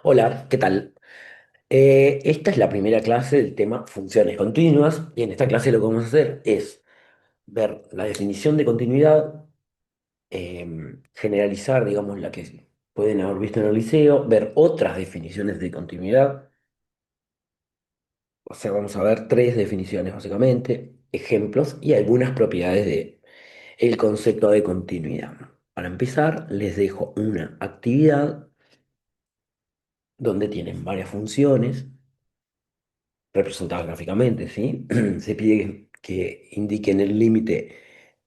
Hola, ¿qué tal? Esta es la primera clase del tema funciones continuas y en esta clase lo que vamos a hacer es ver la definición de continuidad, generalizar, digamos, la que pueden haber visto en el liceo, ver otras definiciones de continuidad, o sea, vamos a ver tres definiciones básicamente, ejemplos y algunas propiedades de el concepto de continuidad. Para empezar, les dejo una actividad donde tienen varias funciones representadas gráficamente, ¿sí? Se pide que indiquen el límite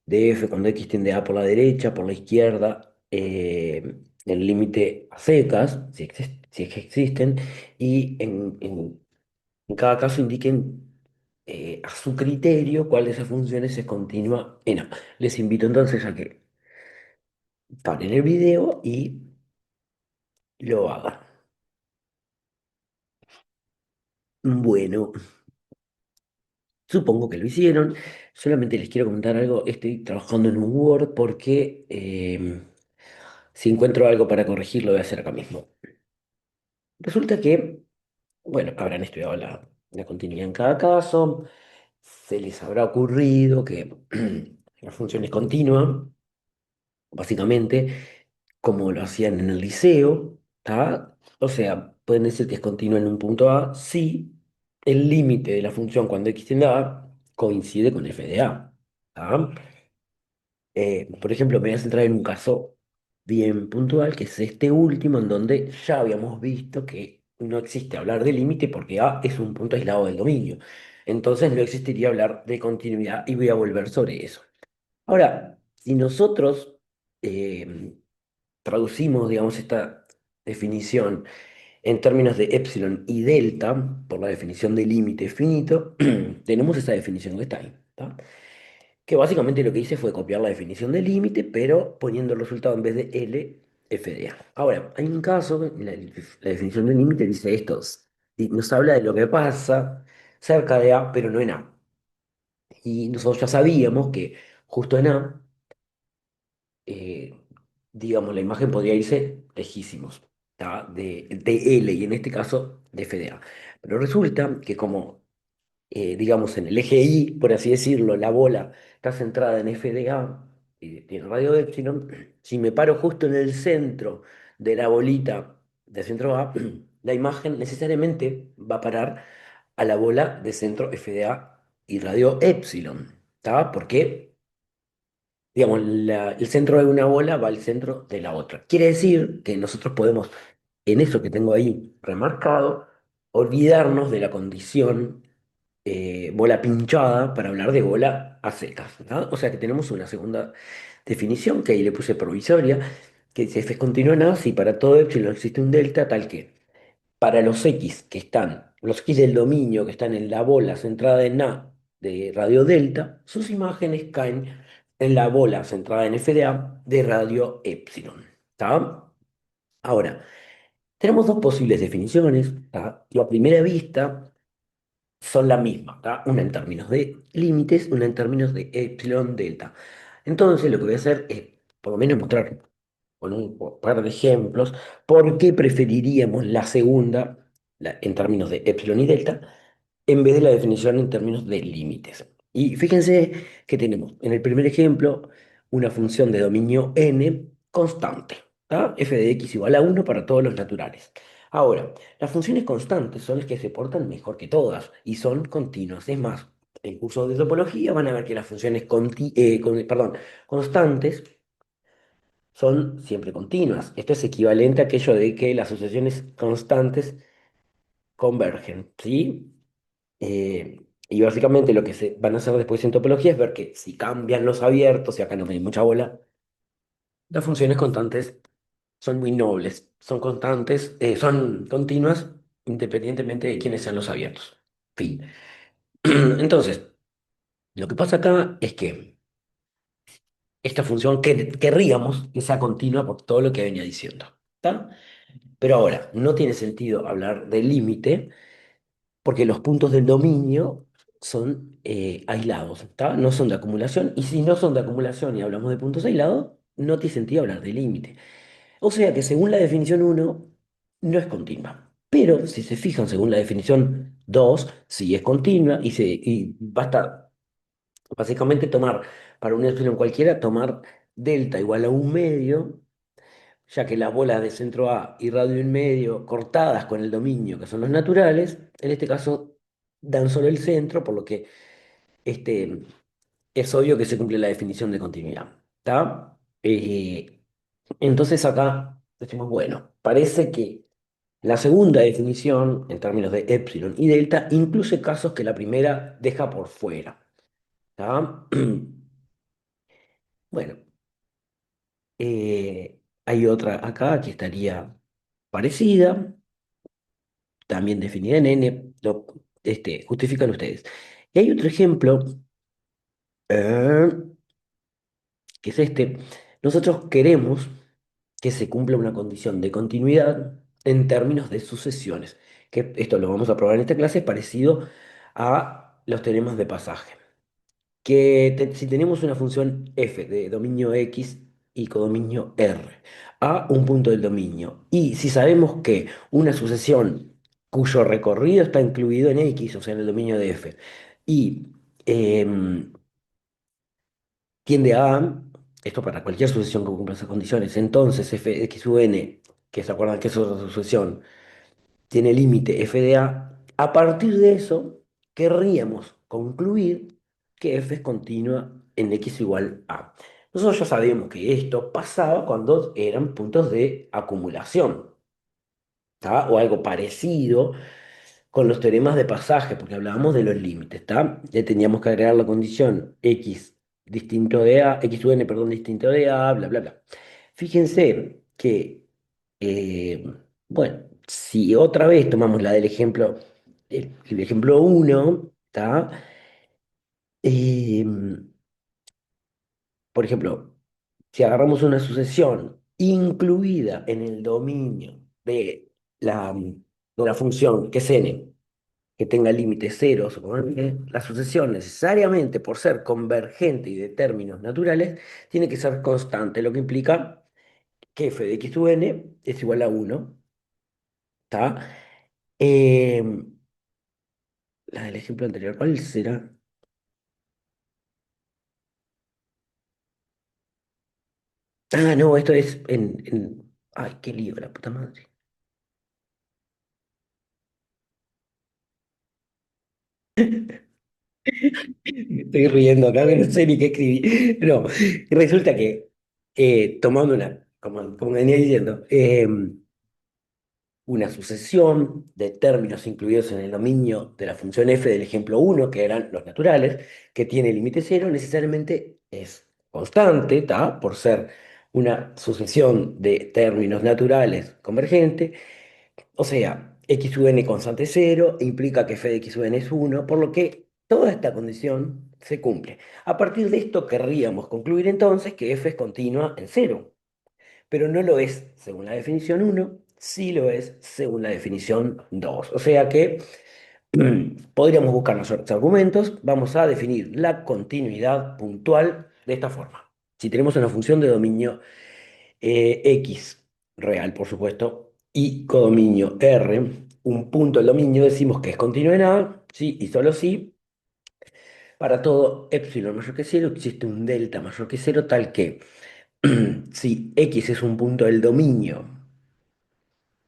de f cuando x tiende a por la derecha, por la izquierda, el límite a secas, si es que existen, y en cada caso indiquen a su criterio cuál de esas funciones es continua en A. Les invito entonces a que paren el video y lo hagan. Bueno, supongo que lo hicieron. Solamente les quiero comentar algo. Estoy trabajando en un Word porque si encuentro algo para corregir, lo voy a hacer acá mismo. Resulta que, bueno, habrán estudiado la continuidad en cada caso. Se les habrá ocurrido que la función es continua, básicamente, como lo hacían en el liceo, ¿tá? O sea, pueden decir que es continua en un punto A si el límite de la función cuando x tiende a A coincide con f de A. ¿Tá? Por ejemplo, me voy a centrar en un caso bien puntual, que es este último, en donde ya habíamos visto que no existe hablar de límite porque A es un punto aislado del dominio. Entonces no existiría hablar de continuidad y voy a volver sobre eso. Ahora, si nosotros eh, traducimos, digamos, esta definición en términos de epsilon y delta, por la definición de límite finito, tenemos esa definición que está ahí. ¿Tá? Que básicamente lo que hice fue copiar la definición de límite, pero poniendo el resultado en vez de L, F de A. Ahora, hay un caso, la definición de límite dice esto, y nos habla de lo que pasa cerca de A, pero no en A. Y nosotros ya sabíamos que justo en A, eh, digamos, la imagen podría irse lejísimos, ¿tá? De L, y en este caso de F de A. Pero resulta que como digamos, en el eje Y, por así decirlo, la bola está centrada en FDA y tiene radio epsilon, si me paro justo en el centro de la bolita de centro A, la imagen necesariamente va a parar a la bola de centro FDA y radio epsilon, ¿está? Porque, digamos, el centro de una bola va al centro de la otra. Quiere decir que nosotros podemos, en eso que tengo ahí remarcado, olvidarnos de la condición bola pinchada para hablar de bola a secas, ¿no? O sea que tenemos una segunda definición que ahí le puse provisoria, que dice f es continua en A si para todo epsilon existe un delta tal que para los x que están, los x del dominio que están en la bola centrada en A de radio delta, sus imágenes caen en la bola centrada en f de radio epsilon. ¿Está? Ahora, tenemos dos posibles definiciones. ¿Tá? Y a primera vista son la misma, ¿tá? Una en términos de límites, una en términos de epsilon delta. Entonces, lo que voy a hacer es, por lo menos, mostrar con un par de ejemplos por qué preferiríamos la segunda, en términos de epsilon y delta, en vez de la definición en términos de límites. Y fíjense que tenemos en el primer ejemplo una función de dominio n constante, ¿tá? F de x igual a 1 para todos los naturales. Ahora, las funciones constantes son las que se portan mejor que todas y son continuas. Es más, en cursos de topología van a ver que las funciones constantes son siempre continuas. Esto es equivalente a aquello de que las asociaciones constantes convergen, ¿sí? Y básicamente lo que se van a hacer después en topología es ver que si cambian los abiertos, y acá no me di mucha bola, las funciones constantes son muy nobles, son constantes, son continuas independientemente de quiénes sean los abiertos. Fin. Entonces, lo que pasa acá es que esta función querríamos que sea continua por todo lo que venía diciendo. ¿Está? Pero ahora, no tiene sentido hablar de límite porque los puntos del dominio son aislados, ¿tá? No son de acumulación, y si no son de acumulación y hablamos de puntos aislados, no tiene sentido hablar de límite. O sea que según la definición uno no es continua. Pero si se fijan, según la definición 2 sí es continua y basta básicamente tomar, para un epsilon cualquiera, tomar delta igual a un medio, ya que las bolas de centro A y radio en medio cortadas con el dominio, que son los naturales, en este caso dan solo el centro, por lo que este, es obvio que se cumple la definición de continuidad. ¿Está? Entonces acá decimos, bueno, parece que la segunda definición, en términos de epsilon y delta, incluye casos que la primera deja por fuera. ¿Está? Bueno, hay otra acá que estaría parecida, también definida en N, justifican ustedes. Y hay otro ejemplo, eh, que es este. Nosotros queremos que se cumpla una condición de continuidad en términos de sucesiones, que esto lo vamos a probar en esta clase, es parecido a los teoremas de pasaje. Si tenemos una función f de dominio x y codominio r a un punto del dominio, y si sabemos que una sucesión cuyo recorrido está incluido en x, o sea, en el dominio de f, y em, tiende a, esto para cualquier sucesión que cumpla esas condiciones, entonces f de x sub n, que se acuerdan que es otra sucesión, tiene límite f de a partir de eso querríamos concluir que f es continua en x igual a. Nosotros ya sabíamos que esto pasaba cuando eran puntos de acumulación, ¿tá? O algo parecido con los teoremas de pasaje, porque hablábamos de los límites, ¿está? Le teníamos que agregar la condición x distinto de a, x sub n, perdón, distinto de a, bla, bla, bla. Fíjense que, eh, bueno, si otra vez tomamos la del ejemplo, el ejemplo uno, ¿está? Eh, por ejemplo, si agarramos una sucesión incluida en el dominio de la función que es n, que tenga límites ceros, la sucesión necesariamente, por ser convergente y de términos naturales, tiene que ser constante, lo que implica que f de x sub n es igual a uno. ¿Está? La del ejemplo anterior, ¿cuál será? Ah, no, esto es Ay, qué lío, la puta madre. Estoy riendo acá, que no sé ni qué escribí. No, resulta que, tomando como venía diciendo, una sucesión de términos incluidos en el dominio de la función f del ejemplo uno que eran los naturales, que tiene límite cero, necesariamente es constante, ¿tá? Por ser una sucesión de términos naturales convergente, o sea, x sub n constante cero implica que f de x sub n es uno, por lo que toda esta condición se cumple. A partir de esto querríamos concluir entonces que f es continua en cero, pero no lo es según la definición uno, sí lo es según la definición 2. O sea que podríamos buscar nuestros argumentos, vamos a definir la continuidad puntual de esta forma. Si tenemos una función de dominio x real, por supuesto, y codominio R, un punto del dominio decimos que es continuo en A, sí y solo si para todo epsilon mayor que cero existe un delta mayor que cero tal que si x es un punto del dominio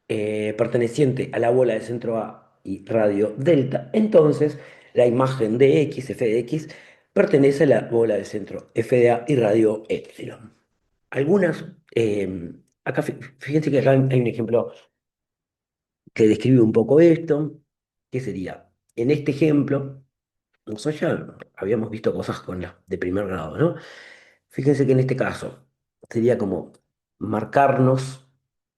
perteneciente a la bola de centro A y radio delta, entonces la imagen de x, f de x, pertenece a la bola de centro f de A y radio epsilon. Algunas, acá fíjense que acá hay un ejemplo que describe un poco esto, que sería, en este ejemplo, nosotros ya habíamos visto cosas con la de primer grado, ¿no? Fíjense que en este caso sería como marcarnos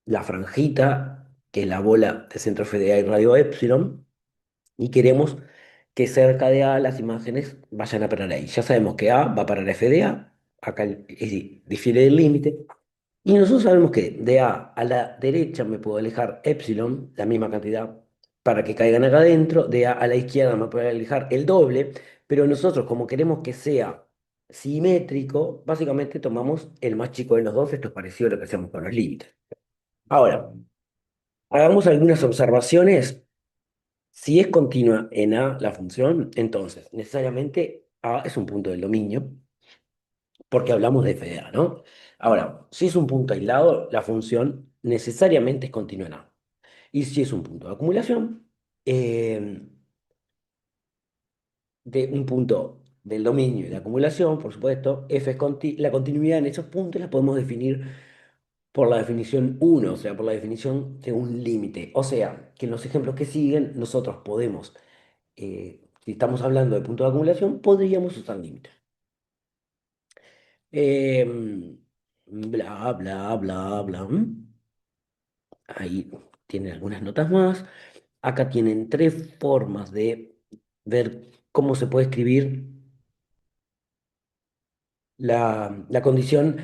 la franjita, que es la bola de centro FDA y radio epsilon, y queremos que cerca de A las imágenes vayan a parar ahí. Ya sabemos que A va a parar a FDA, acá es decir, difiere del límite, y nosotros sabemos que de A la derecha me puedo alejar epsilon, la misma cantidad, para que caigan acá adentro. De A la izquierda me puedo alejar el doble, pero nosotros como queremos que sea simétrico, básicamente tomamos el más chico de los dos. Esto es parecido a lo que hacemos con los límites. Ahora, Hagamos algunas observaciones. Si es continua en A la función, entonces necesariamente A es un punto del dominio, porque hablamos de f de A, ¿no? Ahora, si es un punto aislado, la función necesariamente es continua en A. Y si es un punto de acumulación, eh, de un punto del dominio y de acumulación, por supuesto, f es la continuidad en esos puntos la podemos definir por la definición uno, o sea, por la definición de un límite. O sea, que en los ejemplos que siguen nosotros podemos, si estamos hablando de punto de acumulación, podríamos usar límite. Em, bla, bla, bla, bla. Ahí tienen algunas notas más. Acá tienen tres formas de ver cómo se puede escribir la condición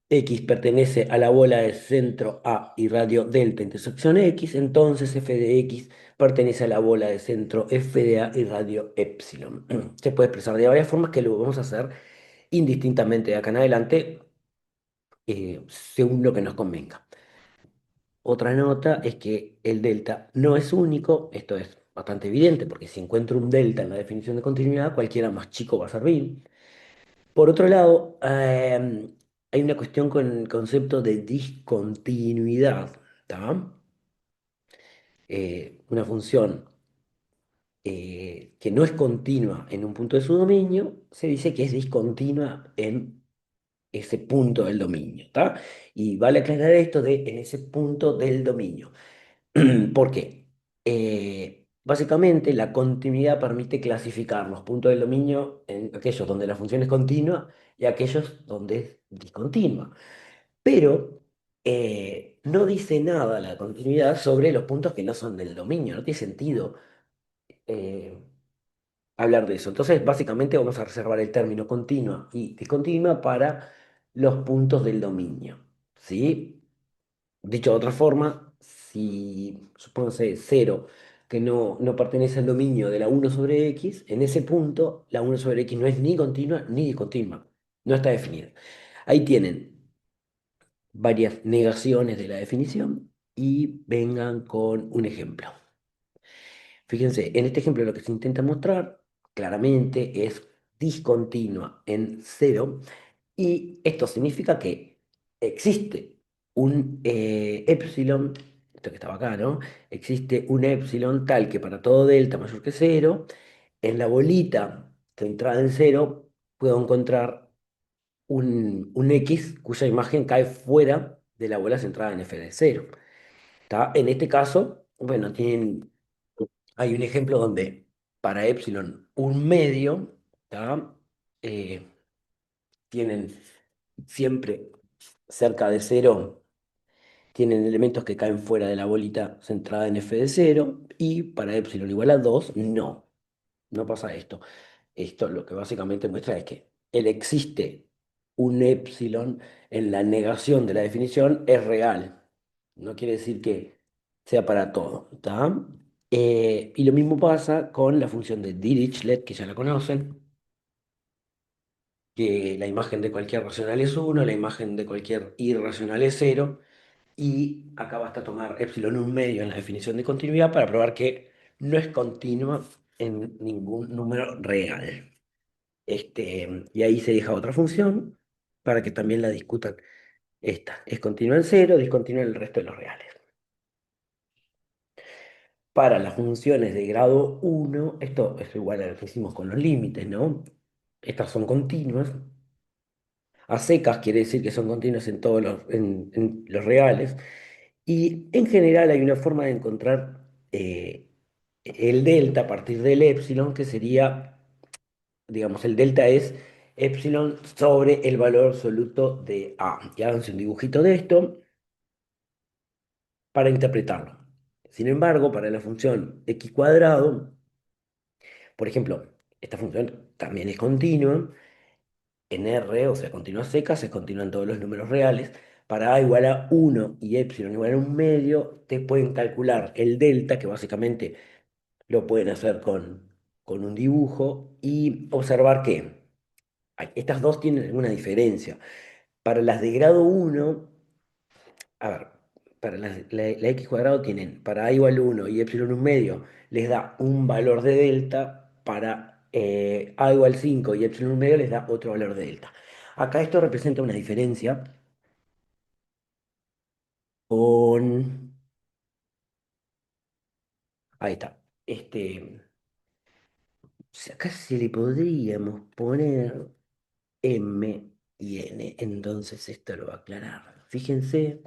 X pertenece a la bola de centro A y radio delta intersección X, entonces f de X pertenece a la bola de centro f de A y radio epsilon. Se puede expresar de varias formas que lo vamos a hacer indistintamente de acá en adelante, según lo que nos convenga. Otra nota es que el delta no es único, esto es bastante evidente, porque si encuentro un delta en la definición de continuidad, cualquiera más chico va a servir. Por otro lado, hay una cuestión con el concepto de discontinuidad, ¿tá? Una función que no es continua en un punto de su dominio, se dice que es discontinua en ese punto del dominio, ¿tá? Y vale aclarar esto de en ese punto del dominio. ¿Por qué? Básicamente, la continuidad permite clasificar los puntos del dominio en aquellos donde la función es continua y aquellos donde es discontinua. Pero no dice nada la continuidad sobre los puntos que no son del dominio. No tiene sentido eh, hablar de eso. Entonces, básicamente, vamos a reservar el término continua y discontinua para los puntos del dominio. ¿Sí? Dicho de otra forma, si supóngase cero que no pertenece al dominio de la uno sobre x, en ese punto la uno sobre x no es ni continua ni discontinua, no está definida. Ahí tienen varias negaciones de la definición y vengan con un ejemplo. Fíjense, en este ejemplo lo que se intenta mostrar claramente es discontinua en cero y esto significa que existe un epsilon, esto que estaba acá, ¿no? Existe un epsilon tal que para todo delta mayor que cero, en la bolita centrada en cero, puedo encontrar un X cuya imagen cae fuera de la bola centrada en f de cero. ¿Tá? En este caso, bueno, hay un ejemplo donde para epsilon un medio, ¿tá? Eh, tienen siempre cerca de cero, tienen elementos que caen fuera de la bolita centrada en f de cero, y para epsilon igual a 2 no pasa esto. Esto lo que básicamente muestra es que el existe un epsilon en la negación de la definición es real. No quiere decir que sea para todo, ¿tá? Y lo mismo pasa con la función de Dirichlet, que ya la conocen, que la imagen de cualquier racional es uno, la imagen de cualquier irracional es cero, y acá basta tomar epsilon un medio en la definición de continuidad para probar que no es continua en ningún número real. Y ahí se deja otra función para que también la discutan. Esta es continua en cero, discontinua en el resto de los reales. Para las funciones de grado uno esto es igual a lo que hicimos con los límites, ¿no? Estas son continuas. A secas quiere decir que son continuas en todos en los reales. Y en general hay una forma de encontrar el delta a partir del epsilon, que sería, digamos, el delta es epsilon sobre el valor absoluto de A. Y háganse un dibujito de esto para interpretarlo. Sin embargo, para la función x cuadrado, por ejemplo, esta función también es continua en R, o sea, continua secas, es continua en todos los números reales. Para A igual a uno y epsilon igual a un medio, te pueden calcular el delta, que básicamente lo pueden hacer con un dibujo, y observar que estas dos tienen alguna diferencia. Para las de grado uno, a ver, para la x cuadrado tienen para a igual 1 y epsilon un medio, les da un valor de delta, para a igual 5 y epsilon un medio les da otro valor de delta. Acá esto representa una diferencia con... Ahí está. Acá se le podríamos poner M y N, entonces esto lo va a aclarar. Fíjense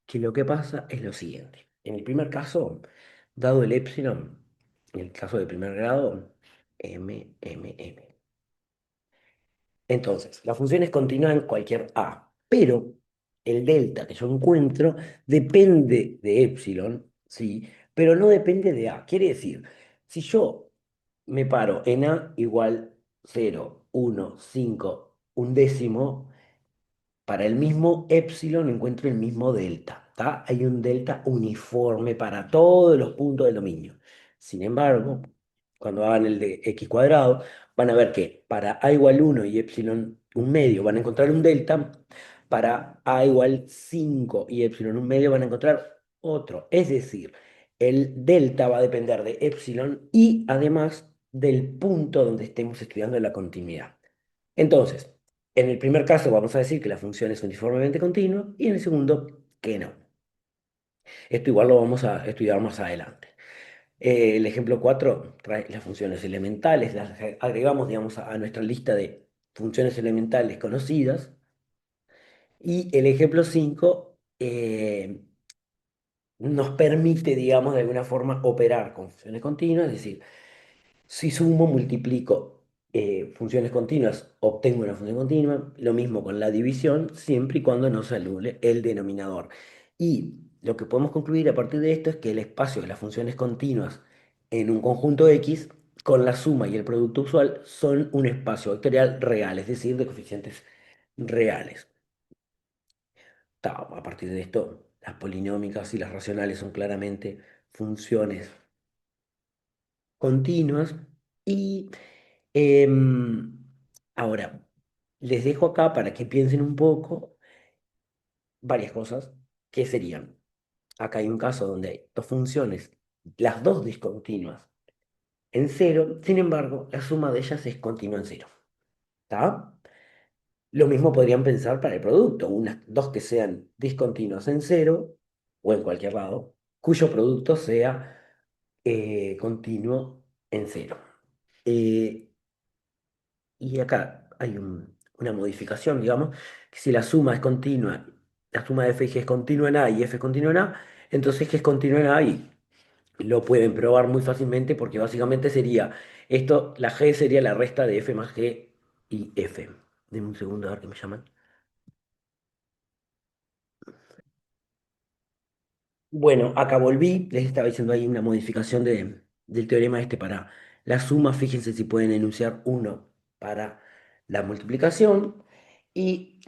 que lo que pasa es lo siguiente. En el primer caso, dado el epsilon, en el caso de primer grado, M, M, M. Entonces, la función es continua en cualquier A, pero el delta que yo encuentro depende de epsilon, ¿sí? Pero no depende de A. Quiere decir, si yo me paro en A igual 0, 1, 5, un décimo, para el mismo epsilon encuentro el mismo delta, ¿tá? Hay un delta uniforme para todos los puntos del dominio. Sin embargo, cuando hagan el de x cuadrado, van a ver que para a igual 1 y epsilon un medio van a encontrar un delta, para a igual 5 y epsilon un medio van a encontrar otro. Es decir, el delta va a depender de epsilon y además del punto donde estemos estudiando la continuidad. Entonces, en el primer caso vamos a decir que la función es uniformemente continua y en el segundo que no. Esto igual lo vamos a estudiar más adelante. El ejemplo 4 trae las funciones elementales, las agregamos, digamos, a nuestra lista de funciones elementales conocidas. Y el ejemplo 5 nos permite, digamos, de alguna forma operar con funciones continuas, es decir, si sumo, multiplico funciones continuas, obtengo una función continua. Lo mismo con la división, siempre y cuando no se anule el denominador. Y lo que podemos concluir a partir de esto es que el espacio de las funciones continuas en un conjunto X, con la suma y el producto usual, son un espacio vectorial real, es decir, de coeficientes reales. A partir de esto, las polinómicas y las racionales son claramente funciones continuas. Y Em, ahora, les dejo acá para que piensen un poco varias cosas que serían. Acá hay un caso donde hay dos funciones, las dos discontinuas en cero, sin embargo, la suma de ellas es continua en cero. ¿Está? Lo mismo podrían pensar para el producto, unas dos que sean discontinuas en cero o en cualquier lado, cuyo producto sea continuo en cero. Eh, Y acá hay una modificación, digamos, que si la suma es continua, la suma de f y g es continua en A y f es continua en A, entonces g es continua en A y lo pueden probar muy fácilmente porque básicamente sería esto, la g sería la resta de f más g y f. Denme un segundo a ver qué me llaman. Bueno, acá volví, les estaba diciendo ahí una modificación del teorema este para la suma, fíjense si pueden enunciar uno para la multiplicación. Y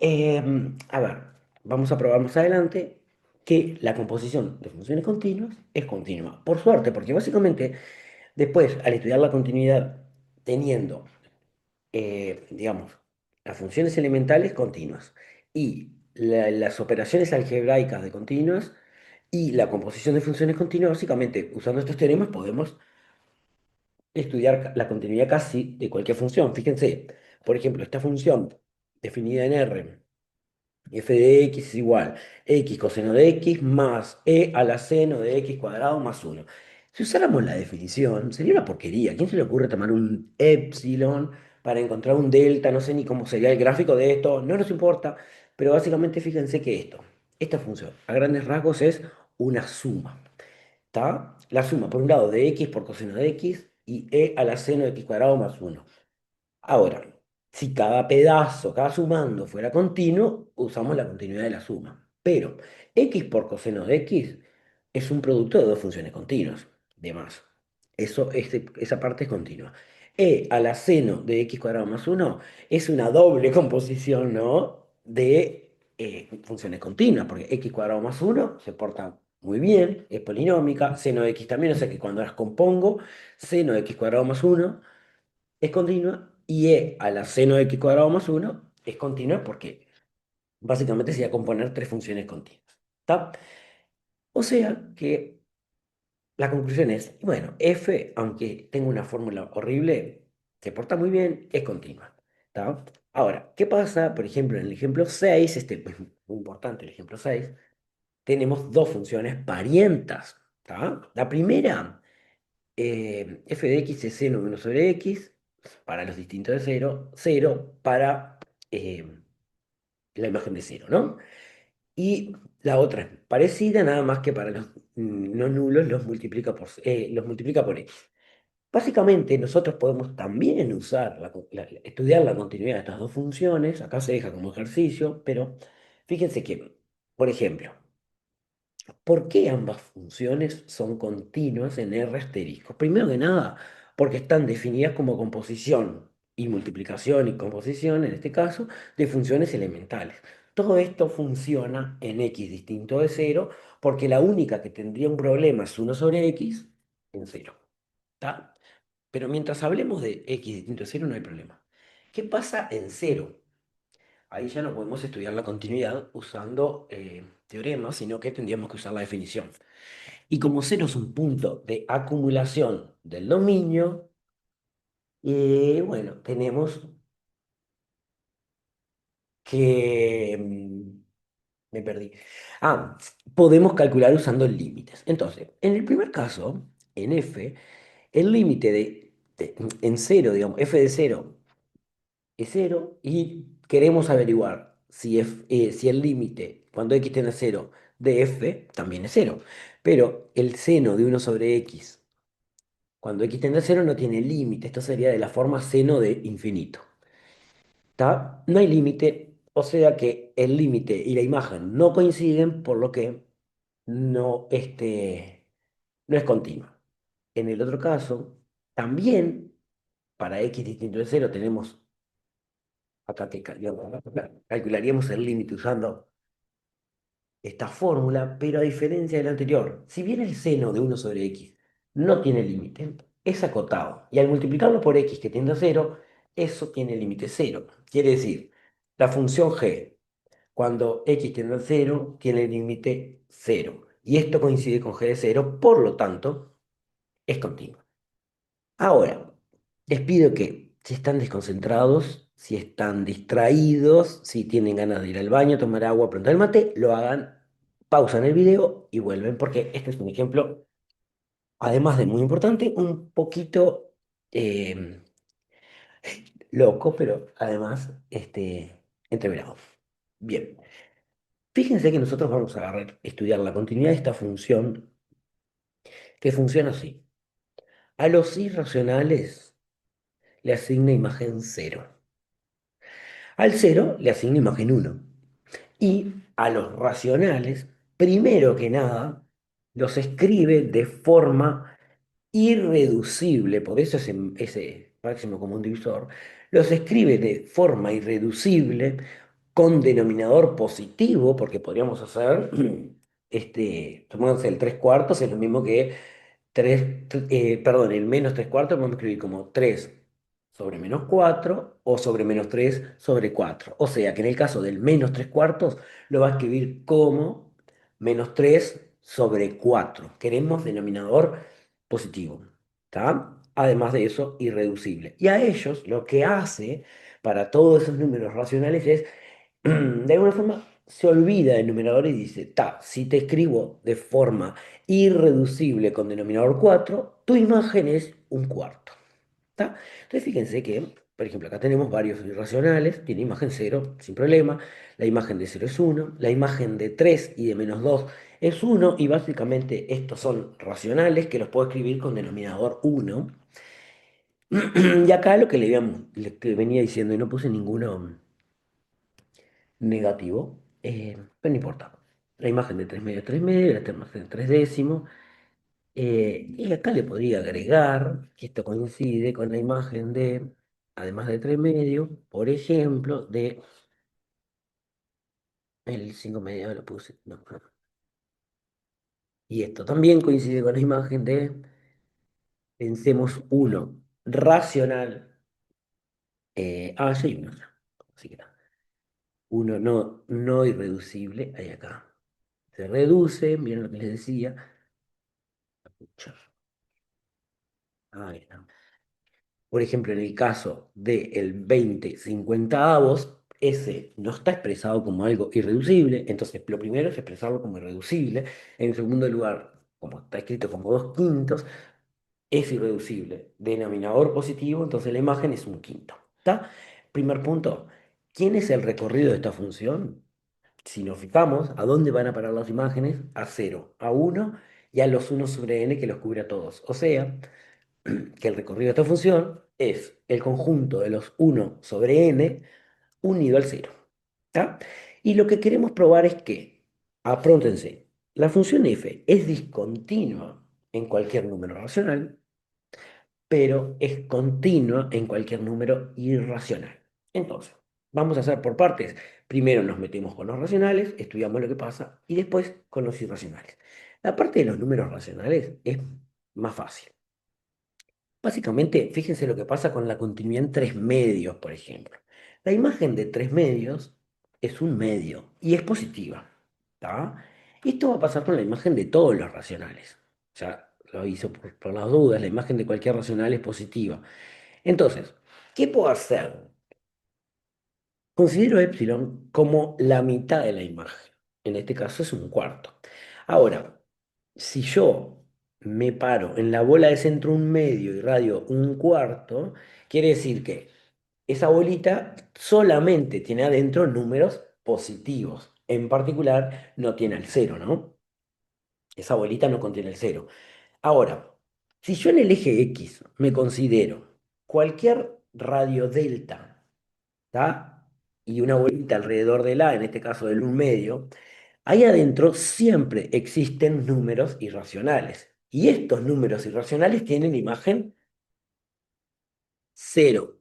a ver, vamos a probar más adelante que la composición de funciones continuas es continua. Por suerte, porque básicamente después, al estudiar la continuidad, teniendo, digamos, las funciones elementales continuas y las operaciones algebraicas de continuas y la composición de funciones continuas, básicamente, usando estos teoremas, podemos estudiar la continuidad casi de cualquier función. Fíjense, por ejemplo, esta función definida en R, f de x es igual x coseno de x más e a la seno de x cuadrado más uno. Si usáramos la definición, sería una porquería. ¿A quién se le ocurre tomar un epsilon para encontrar un delta? No sé ni cómo sería el gráfico de esto, no nos importa, pero básicamente fíjense que esta función, a grandes rasgos, es una suma. ¿Está? La suma, por un lado, de x por coseno de x y e a la seno de x cuadrado más uno. Ahora, si cada pedazo, cada sumando fuera continuo, usamos la continuidad de la suma. Pero x por coseno de x es un producto de dos funciones continuas, de más. Esa parte es continua. E a la seno de x cuadrado más uno es una doble composición, ¿no? De funciones continuas, porque x cuadrado más uno se porta muy bien, es polinómica, seno de x también, o sea que cuando las compongo, seno de x cuadrado más uno es continua y e a la seno de x cuadrado más uno es continua porque básicamente se va a componer tres funciones continuas. ¿Está? O sea que la conclusión es, bueno, f, aunque tenga una fórmula horrible, se porta muy bien, es continua. ¿Tá? Ahora, ¿qué pasa? Por ejemplo, en el ejemplo 6 este es muy importante el ejemplo 6 tenemos dos funciones parientas. ¿Tá? La primera, f de x es seno de 1 sobre x, para los distintos de cero, cero para eh, la imagen de cero, ¿no? Y la otra es parecida, nada más que para los no nulos los multiplica por x. Básicamente, nosotros podemos también usar, estudiar la continuidad de estas dos funciones. Acá se deja como ejercicio, pero fíjense que, por ejemplo, ¿por qué ambas funciones son continuas en R asterisco? Primero que nada, porque están definidas como composición y multiplicación y composición, en este caso, de funciones elementales. Todo esto funciona en x distinto de cero, porque la única que tendría un problema es 1 sobre x en cero. ¿Está? Pero mientras hablemos de x distinto de cero, no hay problema. ¿Qué pasa en cero? Ahí ya no podemos estudiar la continuidad usando teoremas, sino que tendríamos que usar la definición. Y como cero es un punto de acumulación del dominio, bueno, tenemos que... me perdí. Ah, podemos calcular usando límites. Entonces, en el primer caso, en f, el límite en cero, digamos, f de cero es cero y queremos averiguar si el límite cuando x tiende a cero de f también es cero. Pero el seno de 1 sobre x cuando x tiende a cero no tiene límite. Esto sería de la forma seno de infinito. ¿Tá? No hay límite, o sea que el límite y la imagen no coinciden, por lo que no es continua. En el otro caso, también para x distinto de cero tenemos acá que calcularíamos el límite usando esta fórmula, pero a diferencia del anterior, si bien el seno de 1 sobre x no tiene límite, es acotado. Y al multiplicarlo por x que tiende a cero, eso tiene límite cero. Quiere decir, la función g, cuando x tiende a cero, tiene límite cero. Y esto coincide con g de cero, por lo tanto, es continua. Ahora, les pido que si están desconcentrados, si están distraídos, si tienen ganas de ir al baño, tomar agua, pronto el mate, lo hagan, pausan el video y vuelven, porque este es un ejemplo, además de muy importante, un poquito eh, loco, pero además entreverado. Bien, fíjense que nosotros vamos a estudiar la continuidad de esta función que funciona así. A los irracionales le asigna imagen cero. Al cero le asigna imagen uno. Y a los racionales, primero que nada, los escribe de forma irreducible, por eso ese máximo común divisor, los escribe de forma irreducible con denominador positivo, porque podríamos hacer, tomándose el 3 cuartos, es lo mismo que perdón, el menos 3 cuartos podemos escribir como 3 sobre menos 4 o sobre menos 3 sobre 4. O sea que en el caso del menos 3 cuartos lo va a escribir como menos 3 sobre 4. Queremos denominador positivo. ¿Tá? Además de eso, irreducible. Y a ellos lo que hace para todos esos números racionales es, de alguna forma, se olvida del numerador y dice, si te escribo de forma irreducible con denominador 4, tu imagen es un cuarto. ¿Tá? Entonces fíjense que, por ejemplo, acá tenemos varios irracionales, tiene imagen cero sin problema, la imagen de cero es uno, la imagen de 3 y de menos 2 es uno y básicamente estos son racionales que los puedo escribir con denominador uno. Y acá lo que le que venía diciendo, y no puse ninguno negativo, pero no importa. La imagen de 3 medios, 3 medios, la imagen de 3 décimos. Y acá le podría agregar que esto coincide con la imagen de, además de 3 medios, por ejemplo, de el 5 medios lo puse. No, no. Y esto también coincide con la imagen de, pensemos, uno racional. Sí, uno ya. Así que está. Uno no irreducible, ahí acá. se reduce, miren lo que les decía. Pucha, ahí está. Por ejemplo, en el caso del 20/50, ese no está expresado como algo irreducible, entonces lo primero es expresarlo como irreducible. En segundo lugar, como está escrito como 2/5, es irreducible. Denominador positivo, entonces la imagen es 1/5. ¿Está? Primer punto, ¿quién es el recorrido de esta función? Si nos fijamos, ¿a dónde van a parar las imágenes? A cero, a uno y a los 1/n que los cubre a todos. O sea, que el recorrido de esta función es el conjunto de los 1/n unido al cero. ¿Está? Y lo que queremos probar es que, apróntense, la función f es discontinua en cualquier número racional, pero es continua en cualquier número irracional. Entonces, vamos a hacer por partes. Primero nos metemos con los racionales, estudiamos lo que pasa, y después con los irracionales. La parte de los números racionales es más fácil. Básicamente, fíjense lo que pasa con la continuidad en tres medios, por ejemplo. La imagen de tres medios es un medio y es positiva. ¿Tá? Esto va a pasar con la imagen de todos los racionales. Ya lo hizo por las dudas, la imagen de cualquier racional es positiva. Entonces, ¿qué puedo hacer? Considero epsilon como la mitad de la imagen. En este caso es un cuarto. Ahora, si yo me paro en la bola de centro un medio y radio un cuarto, quiere decir que esa bolita solamente tiene adentro números positivos. En particular, no tiene el cero, ¿no? Esa bolita no contiene el cero. Ahora, si yo en el eje X me considero cualquier radio delta, ¿tá? Y una bolita alrededor de la, en este caso del un medio, ahí adentro siempre existen números irracionales. Y estos números irracionales tienen imagen cero.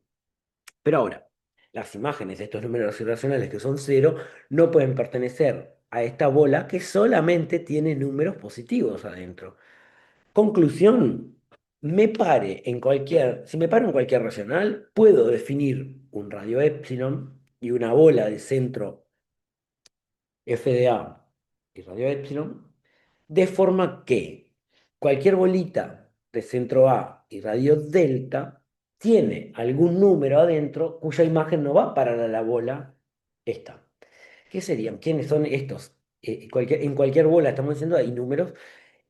Pero ahora, las imágenes de estos números irracionales que son cero no pueden pertenecer a esta bola que solamente tiene números positivos adentro. Conclusión, si me paro en cualquier racional, puedo definir un radio epsilon y una bola de centro f de a y radio epsilon, de forma que cualquier bolita de centro A y radio delta tiene algún número adentro cuya imagen no va para la bola esta. ¿Qué serían? ¿Quiénes son estos? En cualquier bola, estamos diciendo, hay números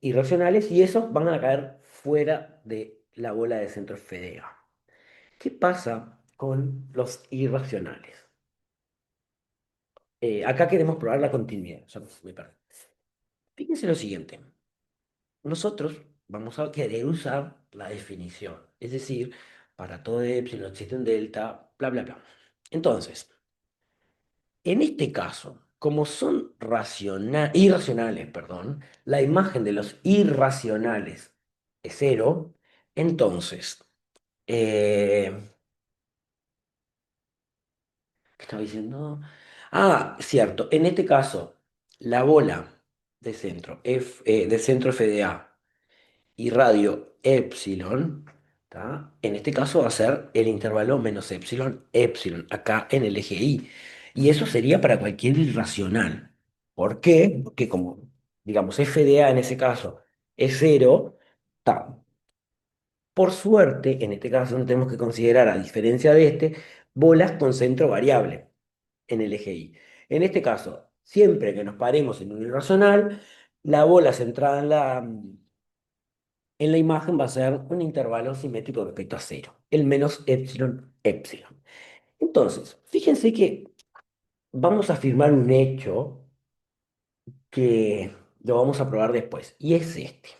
irracionales y esos van a caer fuera de la bola de centro F de A. ¿Qué pasa con los irracionales? Acá queremos probar la continuidad. Ya me perdí. Fíjense lo siguiente. Nosotros vamos a querer usar la definición. Es decir, para todo epsilon existe un delta, bla, bla, bla. Entonces, en este caso, como son irracionales, perdón, la imagen de los irracionales es cero, entonces, eh, ¿qué estaba diciendo? Ah, cierto, en este caso, la bola de centro FDA y radio epsilon, ¿tá? En este caso va a ser el intervalo menos epsilon, epsilon, acá en el eje Y. Y eso sería para cualquier irracional. ¿Por qué? Porque como, digamos, FDA en ese caso es cero, ¿tá? Por suerte, en este caso no tenemos que considerar, a diferencia de este, bolas con centro variable en el eje Y. En este caso, siempre que nos paremos en un irracional, la bola centrada en la imagen va a ser un intervalo simétrico respecto a cero, el menos epsilon epsilon. Entonces, fíjense que vamos a afirmar un hecho que lo vamos a probar después, y es este.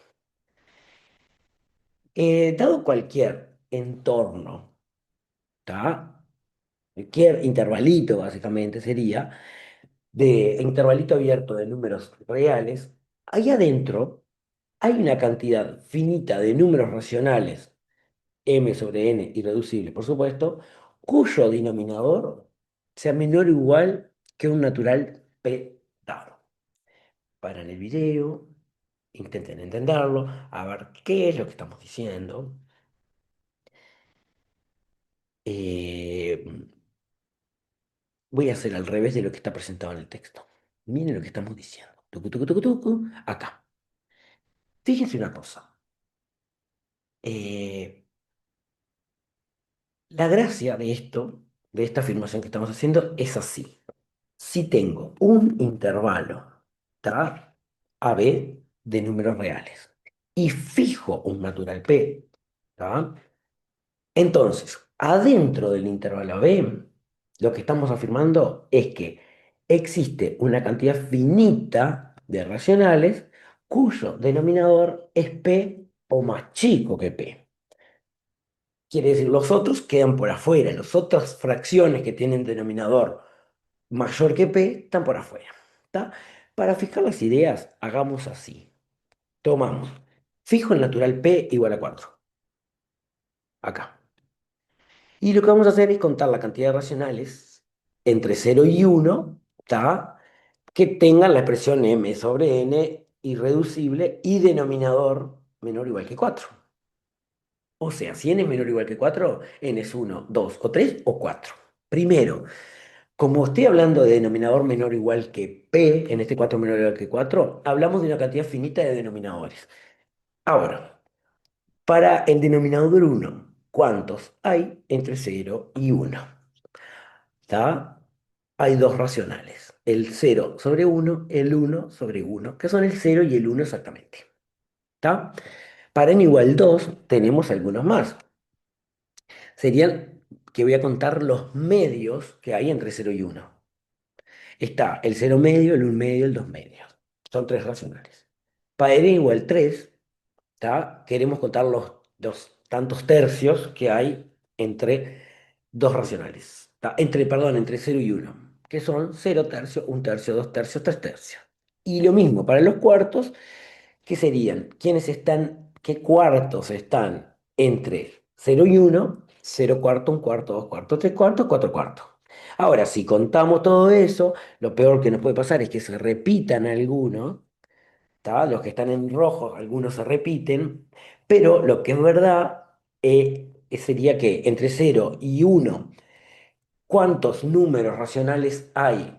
Dado cualquier entorno, ¿tá? Cualquier intervalito básicamente sería, de intervalito abierto de números reales, ahí adentro hay una cantidad finita de números racionales m sobre n irreducible, por supuesto, cuyo denominador sea menor o igual que un natural p dado. Paran el video, intenten entenderlo, a ver qué es lo que estamos diciendo. Eh, Voy a hacer al revés de lo que está presentado en el texto. Miren lo que estamos diciendo. tucu, tucu, tucu, tucu, acá. Fíjense una cosa. eh, la gracia de esto, de esta afirmación que estamos haciendo, es así. Si tengo un intervalo, ¿tá? AB de números reales y fijo un natural P, ¿tá? Entonces, adentro del intervalo AB, lo que estamos afirmando es que existe una cantidad finita de racionales cuyo denominador es P o más chico que P. Quiere decir, los otros quedan por afuera, las otras fracciones que tienen denominador mayor que P están por afuera. ¿Tá? Para fijar las ideas, hagamos así. Tomamos, fijo el natural P igual a 4 acá. Y lo que vamos a hacer es contar la cantidad de racionales entre 0 y 1, ¿tá? Que tengan la expresión m sobre n irreducible y denominador menor o igual que 4. O sea, si n es menor o igual que 4, n es 1, 2 o 3 o 4. Primero, como estoy hablando de denominador menor o igual que p, en este 4 menor o igual que 4, hablamos de una cantidad finita de denominadores. Ahora, para el denominador 1, ¿cuántos hay entre 0 y 1? ¿Está? Hay dos racionales, el 0 sobre 1, el 1 sobre 1, que son el 0 y el 1 exactamente. ¿Está? Para n igual 2 tenemos algunos más. Serían que voy a contar los medios que hay entre 0 y 1. Está el 0 medio, el 1 medio, el 2 medio. Son tres racionales. Para n igual 3, ¿tá? Queremos contar los tantos tercios que hay entre dos racionales. ¿Tá? Perdón, entre 0 y 1, que son 0 tercio, 1 tercio, 2 tercios, 3 tercios. Y lo mismo para los cuartos, que serían, qué cuartos están entre 0 y 1, 0 cuarto, 1 cuarto, 2 cuartos, 3 cuartos, 4 cuartos. Ahora, si contamos todo eso, lo peor que nos puede pasar es que se repitan algunos. ¿Tá? Los que están en rojo, algunos se repiten, pero lo que es verdad sería que entre 0 y 1, ¿cuántos números racionales hay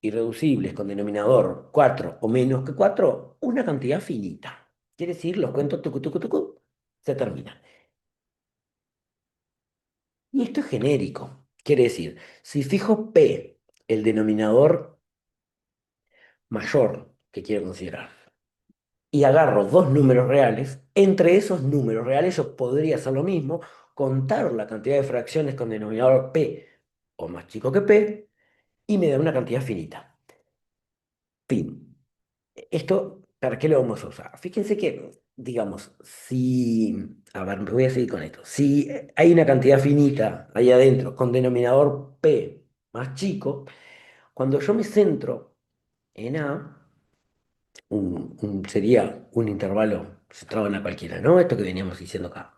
irreducibles con denominador 4 o menos que 4? Una cantidad finita. Quiere decir, los cuentos tucu, tucu, tucu, se terminan. Y esto es genérico. Quiere decir, si fijo P, el denominador mayor que quiero considerar, y agarro dos números reales, entre esos números reales yo podría hacer lo mismo, contar la cantidad de fracciones con denominador P o más chico que P, y me da una cantidad finita. Fin. Esto, ¿para qué lo vamos a usar? Fíjense que, digamos, si, a ver, voy a seguir con esto. Si hay una cantidad finita ahí adentro con denominador P más chico, cuando yo me centro en A, sería un intervalo centrado en la cualquiera, ¿no? Esto que veníamos diciendo acá.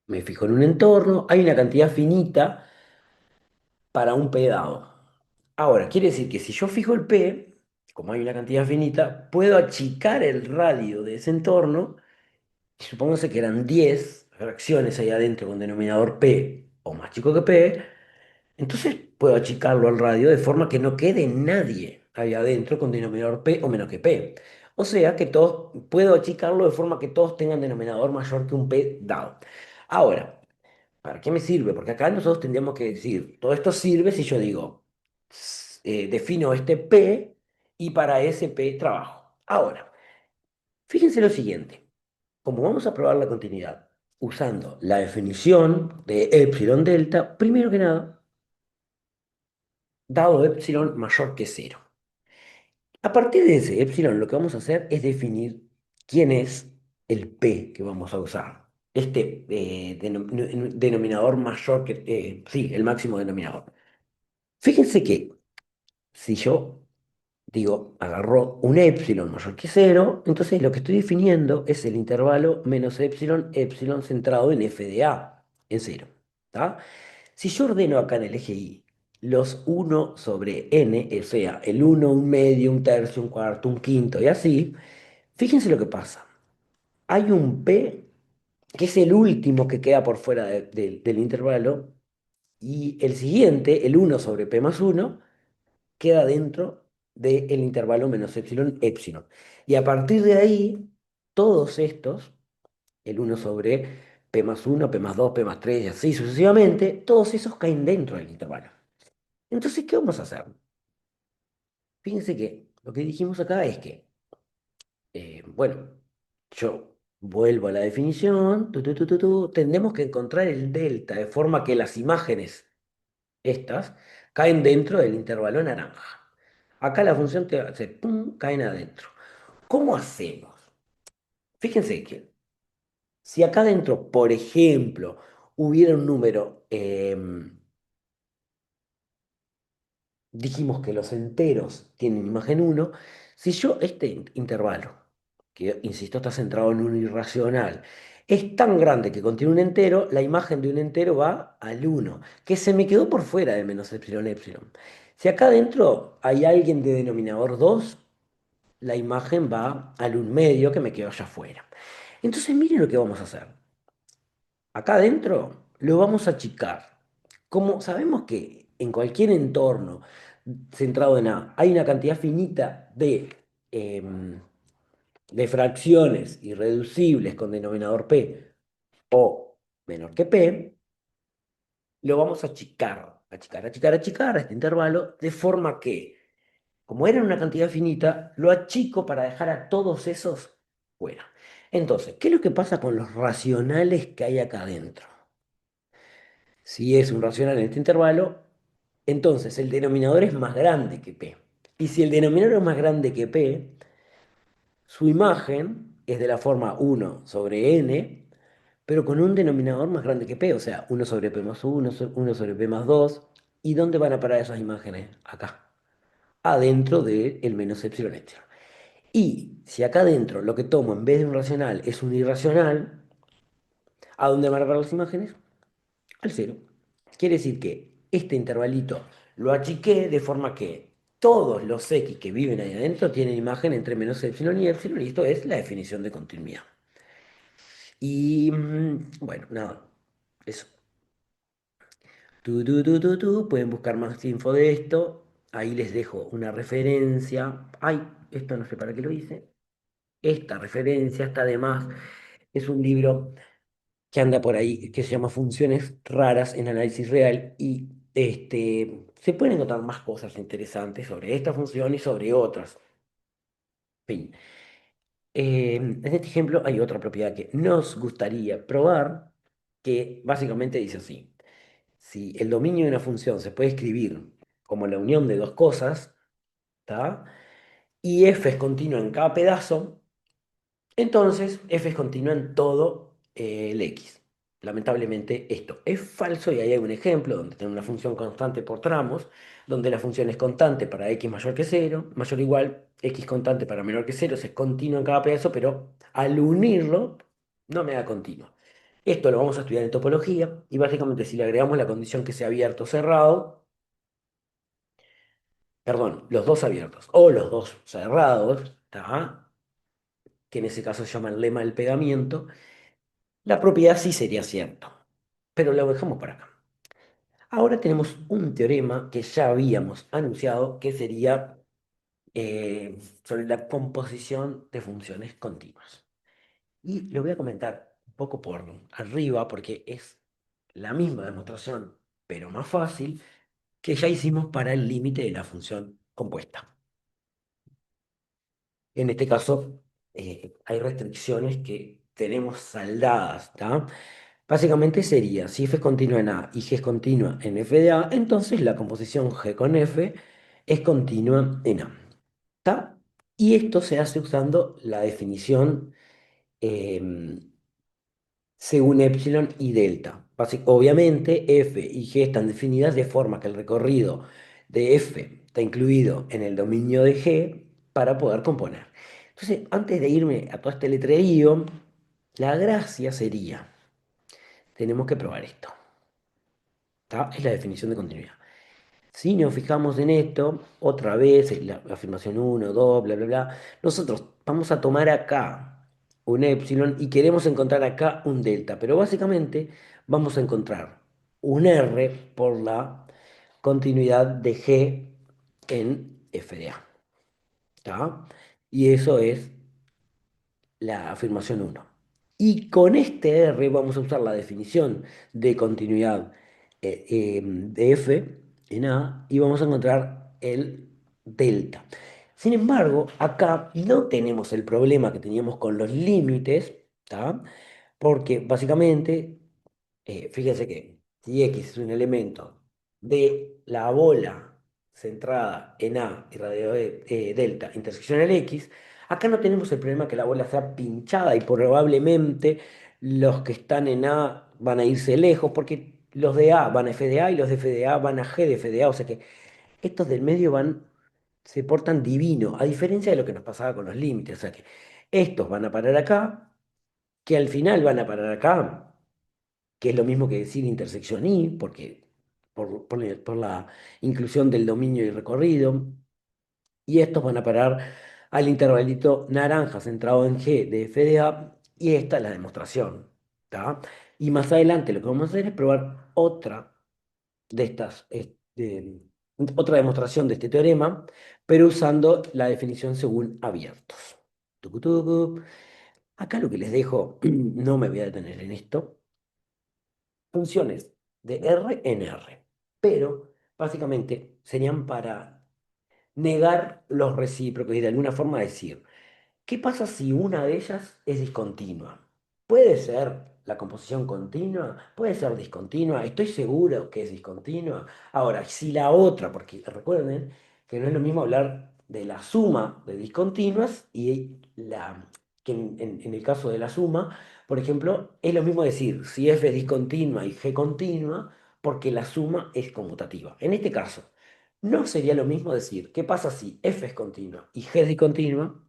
Me fijo en un entorno, hay una cantidad finita para un P dado. Ahora, quiere decir que si yo fijo el P, como hay una cantidad finita, puedo achicar el radio de ese entorno, y supóngase que eran 10 fracciones ahí adentro con denominador P o más chico que P, entonces puedo achicarlo al radio de forma que no quede nadie ahí adentro con denominador P o menos que P. O sea que puedo achicarlo de forma que todos tengan denominador mayor que un P dado. Ahora, ¿para qué me sirve? Porque acá nosotros tendríamos que decir, todo esto sirve si yo digo, defino este P y para ese P trabajo. Ahora, fíjense lo siguiente, como vamos a probar la continuidad usando la definición de epsilon delta, primero que nada, dado epsilon mayor que cero. A partir de ese epsilon, lo que vamos a hacer es definir quién es el P que vamos a usar. Este denominador mayor que, sí, el máximo denominador. Fíjense que si yo digo, agarró un epsilon mayor que cero, entonces lo que estoy definiendo es el intervalo menos epsilon, epsilon centrado en f de a, en cero. ¿Tá? Si yo ordeno acá en el eje Y los 1 sobre n, o sea, el 1, un medio, un tercio, un cuarto, un quinto y así, fíjense lo que pasa. Hay un P que es el último que queda por fuera del intervalo y el siguiente, el 1 sobre P más 1, queda dentro del intervalo menos epsilon, epsilon. Y a partir de ahí, todos estos, el uno sobre P más uno, P más 2, P más 3 y así sucesivamente, todos esos caen dentro del intervalo. Entonces, ¿qué vamos a hacer? Fíjense que lo que dijimos acá es que, bueno, yo vuelvo a la definición, tendremos que encontrar el delta de forma que las imágenes, estas, caen dentro del intervalo naranja. Acá la función te hace, pum, caen adentro. ¿Cómo hacemos? Fíjense que si acá adentro, por ejemplo, hubiera un número, dijimos que los enteros tienen imagen uno. Si yo este intervalo, que insisto está centrado en un irracional, es tan grande que contiene un entero, la imagen de un entero va al uno, que se me quedó por fuera de menos epsilon epsilon. Si acá adentro hay alguien de denominador 2, la imagen va al un medio que me quedó allá afuera. Entonces miren lo que vamos a hacer. Acá adentro lo vamos a achicar. Como sabemos que en cualquier entorno centrado en A hay una cantidad finita em, de fracciones irreducibles con denominador P o menor que P, lo vamos a achicar, achicar, achicar, achicar a este intervalo, de forma que, como era una cantidad finita, lo achico para dejar a todos esos fuera. Entonces, ¿qué es lo que pasa con los racionales que hay acá adentro? Si es un racional en este intervalo, entonces el denominador es más grande que P. Y si el denominador es más grande que P, su imagen es de la forma uno sobre n, pero con un denominador más grande que P, o sea, uno sobre P más uno, uno sobre P más 2. ¿Y dónde van a parar esas imágenes? Acá, adentro del menos epsilon epsilon. Y si acá adentro lo que tomo en vez de un racional es un irracional, ¿a dónde van a parar las imágenes? Al cero. Quiere decir que este intervalito lo achiqué de forma que todos los x que viven ahí adentro tienen imagen entre menos epsilon y esto es la definición de continuidad. Y bueno, nada, eso. Pueden buscar más info de esto. Ahí les dejo una referencia. Ay, esto no sé para qué lo hice. Esta referencia está además, es un libro que anda por ahí, que se llama Funciones raras en análisis real, y se pueden encontrar más cosas interesantes sobre esta función y sobre otras. En fin, en este ejemplo hay otra propiedad que nos gustaría probar, que básicamente dice así: si el dominio de una función se puede escribir como la unión de dos cosas, ¿tá? Y f es continua en cada pedazo, entonces, f es continua en todo el x. Lamentablemente esto es falso y ahí hay un ejemplo donde tenemos una función constante por tramos, donde la función es constante para x mayor que cero, mayor o igual, x constante para menor que cero, es continuo en cada pedazo, pero al unirlo no me da continuo. Esto lo vamos a estudiar en topología y básicamente si le agregamos la condición que sea abierto o cerrado, perdón, los dos abiertos o los dos cerrados, ¿tá? Que en ese caso se llama el lema del pegamiento. La propiedad sí sería cierta, pero lo dejamos por acá. Ahora tenemos un teorema que ya habíamos anunciado que sería sobre la composición de funciones continuas. Y lo voy a comentar un poco por arriba porque es la misma demostración, pero más fácil, que ya hicimos para el límite de la función compuesta. En este caso, hay restricciones que tenemos saldadas, ¿tá? Básicamente sería, si f es continua en A y g es continua en f de A, entonces la composición g con f es continua en A. ¿Está? Y esto se hace usando la definición em, según epsilon y delta. Obviamente f y g están definidas de forma que el recorrido de f está incluido en el dominio de g para poder componer. Entonces, antes de irme a todo este letrerío, la gracia sería, tenemos que probar esto. ¿Tá? Es la definición de continuidad. Si nos fijamos en esto, otra vez, la afirmación uno 2 bla, bla, bla, nosotros vamos a tomar acá un epsilon y queremos encontrar acá un delta, pero básicamente vamos a encontrar un R por la continuidad de G en f de A. ¿tá? Y eso es la afirmación uno. Y con este R vamos a usar la definición de continuidad de F en A y vamos a encontrar el delta. Sin embargo, acá no tenemos el problema que teníamos con los límites, ¿tá? Porque básicamente fíjense que si X es un elemento de la bola centrada en A y radio delta interseccional X, acá no tenemos el problema que la bola sea pinchada y probablemente los que están en A van a irse lejos porque los de A van a F de A y los de F de A van a G de F de A. O sea que estos del medio se portan divino, a diferencia de lo que nos pasaba con los límites. O sea que estos van a parar acá, que al final van a parar acá, que es lo mismo que decir intersección I, porque por la inclusión del dominio y recorrido, y estos van a parar al intervalito naranja centrado en G de F de A, y esta es la demostración, ¿tá? Y más adelante lo que vamos a hacer es probar otra de estas, otra demostración de este teorema, pero usando la definición según abiertos. Tucu, tucu. Acá lo que les dejo, no me voy a detener en esto, funciones de R en R, pero básicamente serían para negar los recíprocos y de alguna forma decir, ¿qué pasa si una de ellas es discontinua? ¿Puede ser la composición continua? ¿Puede ser discontinua? Estoy seguro que es discontinua. Ahora, si la otra, porque recuerden que no es lo mismo hablar de la suma de discontinuas que en el caso de la suma, por ejemplo, es lo mismo decir si f es discontinua y g continua, porque la suma es conmutativa. En este caso, no sería lo mismo decir, ¿qué pasa si f es continua y g es discontinua?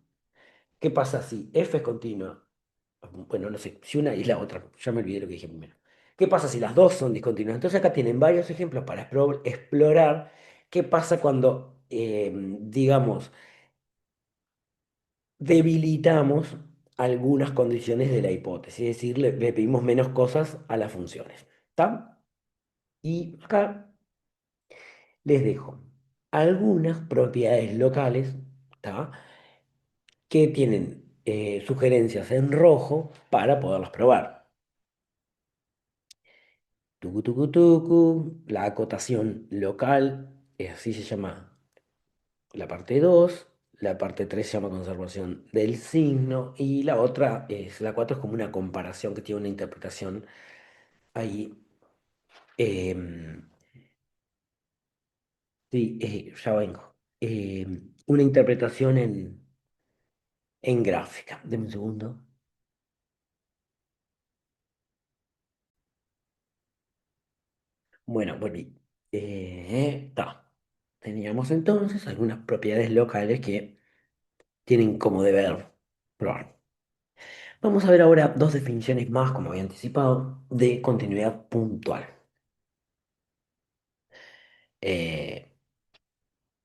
¿Qué pasa si f es continua? Bueno, no sé, si una y la otra, ya me olvidé lo que dije primero. ¿Qué pasa si las dos son discontinuas? Entonces acá tienen varios ejemplos para explorar qué pasa cuando, digamos, debilitamos algunas condiciones de la hipótesis, es decir, le pedimos menos cosas a las funciones. ¿Está? Y acá les dejo algunas propiedades locales, ¿tá? Que tienen sugerencias en rojo para poderlas probar. Tucu, tucu, tucu, la acotación local, así se llama la parte 2, la parte 3 se llama conservación del signo y la otra es, la 4 es como una comparación que tiene una interpretación ahí. em, sí, ya vengo. Una interpretación en gráfica. Deme un segundo. Bueno, ta. Teníamos entonces algunas propiedades locales que tienen como deber probar. Vamos a ver ahora dos definiciones más, como había anticipado, de continuidad puntual. Eh,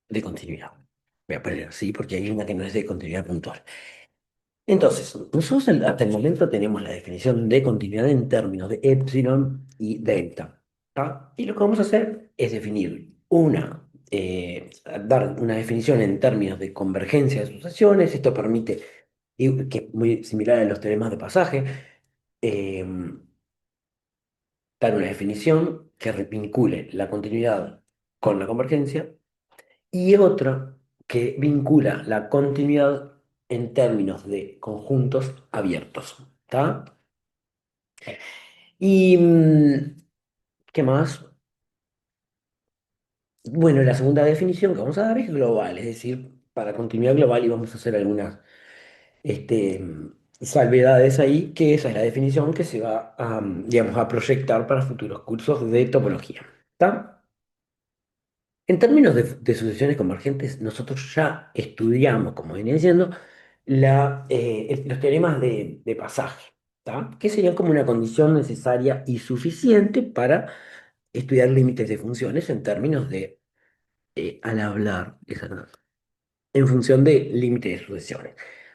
de continuidad. Voy a poner así porque hay una que no es de continuidad puntual. Entonces, nosotros hasta el momento tenemos la definición de continuidad en términos de epsilon y delta. ¿Tá? Y lo que vamos a hacer es definir dar una definición en términos de convergencia de sucesiones. Esto permite, y que es muy similar a los teoremas de pasaje, eh, dar una definición que vincule la continuidad con la convergencia y otra que vincula la continuidad en términos de conjuntos abiertos. ¿Está? Y, ¿qué más? Bueno, la segunda definición que vamos a dar es global, es decir, para continuidad global y vamos a hacer algunas salvedades ahí, que esa es la definición que se va a, digamos, a proyectar para futuros cursos de topología. ¿Está? En términos de sucesiones convergentes, nosotros ya estudiamos, como venía diciendo, los teoremas de pasaje, ¿tá? Que serían como una condición necesaria y suficiente para estudiar límites de funciones en términos de, al hablar, en función de límites de sucesiones.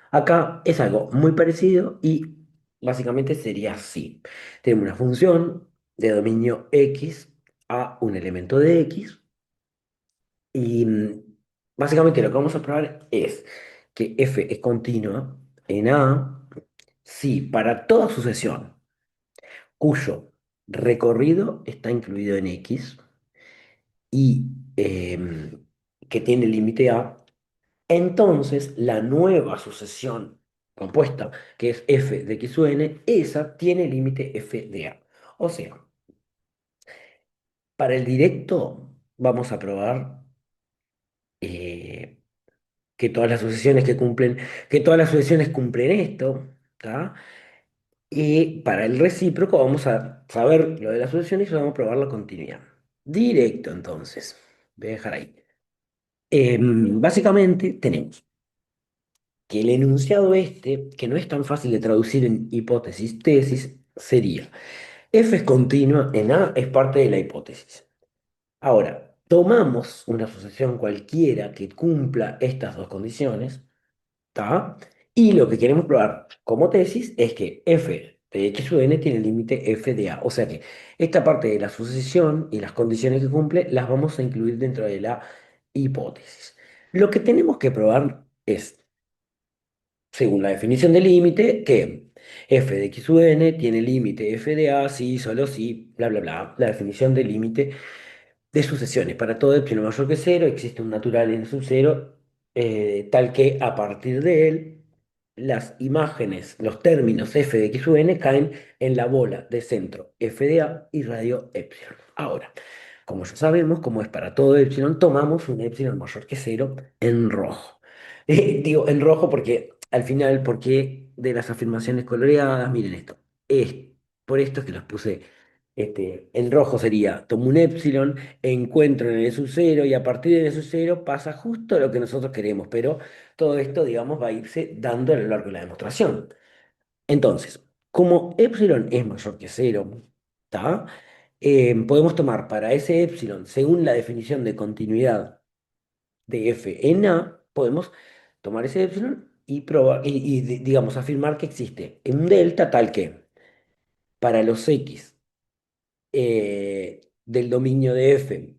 Acá es algo muy parecido y básicamente sería así. Tenemos una función de dominio X a un elemento de X y Básicamente lo que vamos a probar es que f es continua en A si para toda sucesión cuyo recorrido está incluido en X y que tiene límite A, entonces la nueva sucesión compuesta, que es f de x u n, esa tiene límite f de A. O sea, para el directo vamos a probar eh, que todas las sucesiones que todas las sucesiones cumplen esto, ¿tá? Y para el recíproco vamos a saber lo de las sucesiones y vamos a probar la continuidad. Directo, entonces. Voy a dejar ahí. Básicamente tenemos que el enunciado este, que no es tan fácil de traducir en hipótesis, tesis, sería f es continua en A es parte de la hipótesis. Ahora, tomamos una sucesión cualquiera que cumpla estas dos condiciones, ¿tá? Y lo que queremos probar como tesis es que f de x sub n tiene el límite f de a. O sea que esta parte de la sucesión y las condiciones que cumple las vamos a incluir dentro de la hipótesis. Lo que tenemos que probar es, según la definición de límite, que f de x sub n tiene límite f de a si, solo si, bla, bla, bla. La definición de límite de sucesiones. Para todo epsilon mayor que cero existe un natural en sub cero, tal que a partir de él las imágenes, los términos f de x sub n caen en la bola de centro f de a y radio epsilon. Ahora, como ya sabemos, como es para todo epsilon, tomamos un epsilon mayor que cero en rojo. Digo en rojo porque al final, porque de las afirmaciones coloreadas, miren esto, es por esto es que los puse en rojo sería, tomo un epsilon, encuentro en el sub-cero y a partir del sub-cero pasa justo lo que nosotros queremos, pero todo esto, digamos, va a irse dando a lo largo de la demostración. Entonces, como epsilon es mayor que cero, ¿tá? Podemos tomar para ese epsilon, según la definición de continuidad de f en A, podemos tomar ese epsilon y, probar, digamos, afirmar que existe un delta tal que para los x del dominio de F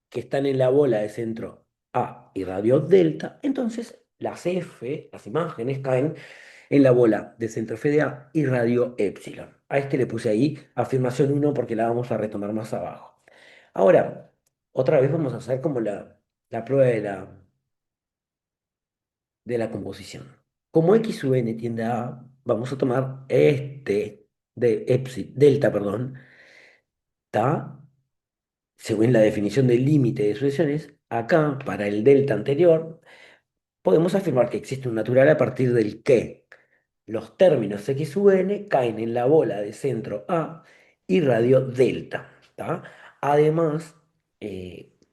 que están en la bola de centro A y radio delta, entonces las F, las imágenes, caen en la bola de centro F de A y radio epsilon. A este le puse ahí afirmación uno porque la vamos a retomar más abajo. Ahora, otra vez vamos a hacer como la prueba de la composición. Como x sub n tiende a A, vamos a tomar este de delta, perdón, ta según la definición del límite de sucesiones, acá, para el delta anterior, podemos afirmar que existe un natural a partir del que los términos x sub n caen en la bola de centro A y radio delta, ¿tá? Además,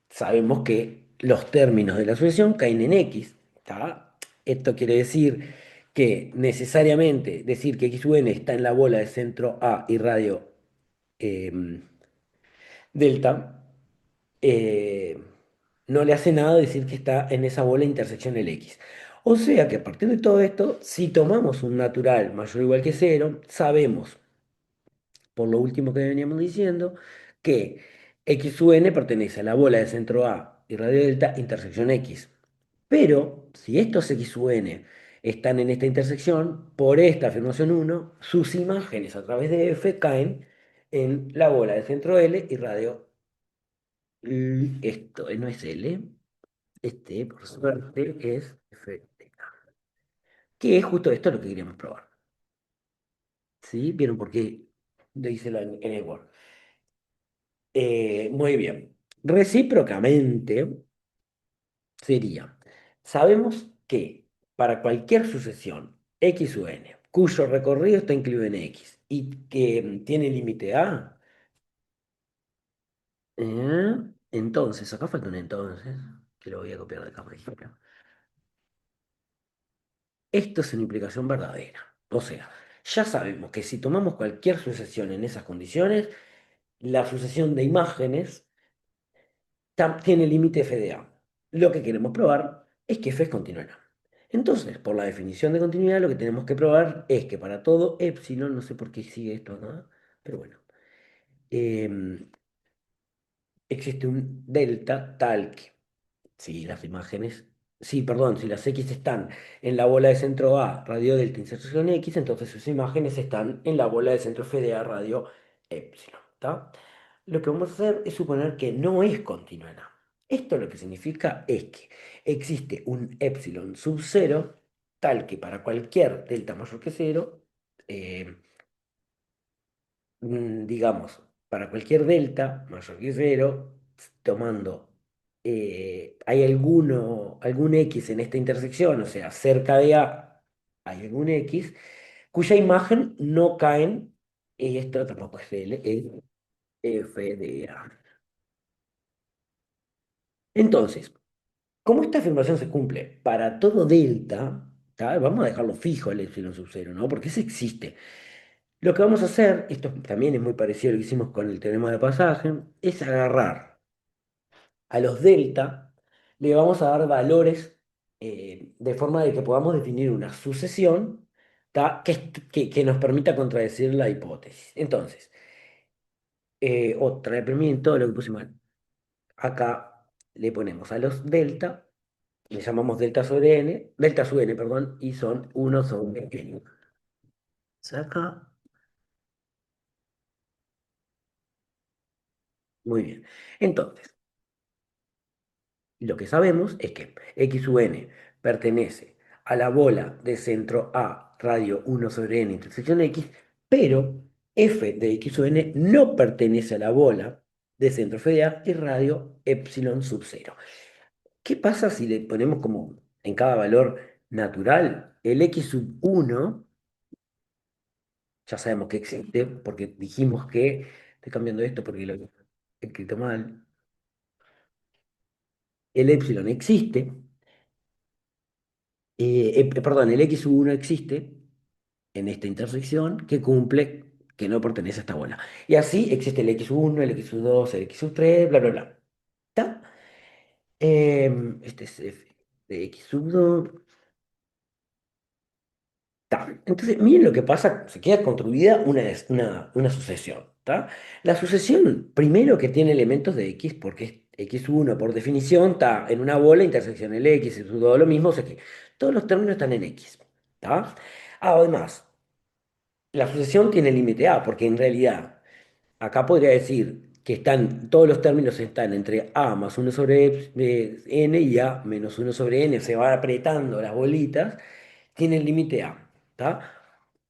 sabemos que los términos de la sucesión caen en x, ¿tá? Esto quiere decir que necesariamente decir que x sub n está en la bola de centro A y radio em, delta eh, no le hace nada decir que está en esa bola intersección el X. O sea que a partir de todo esto, si tomamos un natural mayor o igual que cero, sabemos, por lo último que veníamos diciendo, que X sub n pertenece a la bola de centro A y radio delta intersección X. Pero si estos X sub n están en esta intersección, por esta afirmación uno sus imágenes a través de F caen en la bola de centro L y radio esto no es L, por suerte, es F de K. Que es justo esto lo que queríamos probar. ¿Sí? ¿Vieron por qué lo hice en el Word? Muy bien. Recíprocamente sería, sabemos que para cualquier sucesión x u n, cuyo recorrido está incluido en x y que tiene límite a, entonces, acá falta un entonces, que lo voy a copiar de acá, por ejemplo. Esto es una implicación verdadera. O sea, ya sabemos que si tomamos cualquier sucesión en esas condiciones, la sucesión de imágenes tiene límite f de a. Lo que queremos probar es que f es continuada. Entonces, por la definición de continuidad, lo que tenemos que probar es que para todo epsilon, no sé por qué sigue esto acá, pero bueno, em, existe un delta tal que, si las imágenes Sí, perdón, si las X están en la bola de centro A, radio delta, intersección X, entonces sus imágenes están en la bola de centro FDA, radio epsilon, ¿tá? Lo que vamos a hacer es suponer que no es continua en A. Esto lo que significa es que existe un epsilon sub cero, tal que para cualquier delta mayor que cero, eh, digamos, para cualquier delta mayor que cero, tomando, hay algún X en esta intersección, o sea, cerca de A hay algún X, cuya imagen no caen, y esto tampoco es L, es F de A. Entonces, como esta afirmación se cumple para todo delta, ¿tá? Vamos a dejarlo fijo el epsilon sub cero, ¿no? Porque ese existe. Lo que vamos a hacer, esto también es muy parecido a lo que hicimos con el teorema de pasaje, es agarrar a los delta, le vamos a dar valores, de forma de que podamos definir una sucesión, ¿tá? Que nos permita contradecir la hipótesis. Entonces, otra vez todo lo que puse mal. Acá le ponemos a los delta, le llamamos delta sub n, perdón, y son uno sobre n. Saca, muy bien. Entonces, lo que sabemos es que x sub n pertenece a la bola de centro A, radio uno sobre n, intersección x, pero f de x sub n no pertenece a la bola de centro f de A y radio epsilon sub cero. ¿Qué pasa si le ponemos como en cada valor natural el x sub uno? Ya sabemos que existe porque dijimos que, estoy cambiando esto porque lo he escrito mal, el epsilon existe, perdón, el x sub uno existe en esta intersección que cumple, que no pertenece a esta bola. Y así existe el x1, el x2, el x3, bla, bla, bla. ¿Está? Este es f de x2. Ta. Entonces, miren lo que pasa, se queda construida una sucesión. ¿Ta? La sucesión, primero que tiene elementos de x, porque es x1 por definición está en una bola, intersección el x, es todo lo mismo, o sea que todos los términos están en x. ¿Ta? Además, la sucesión tiene límite a, porque en realidad acá podría decir que todos los términos están entre a más uno sobre n y a menos uno sobre n, se van apretando las bolitas, tienen límite a. ¿Tá?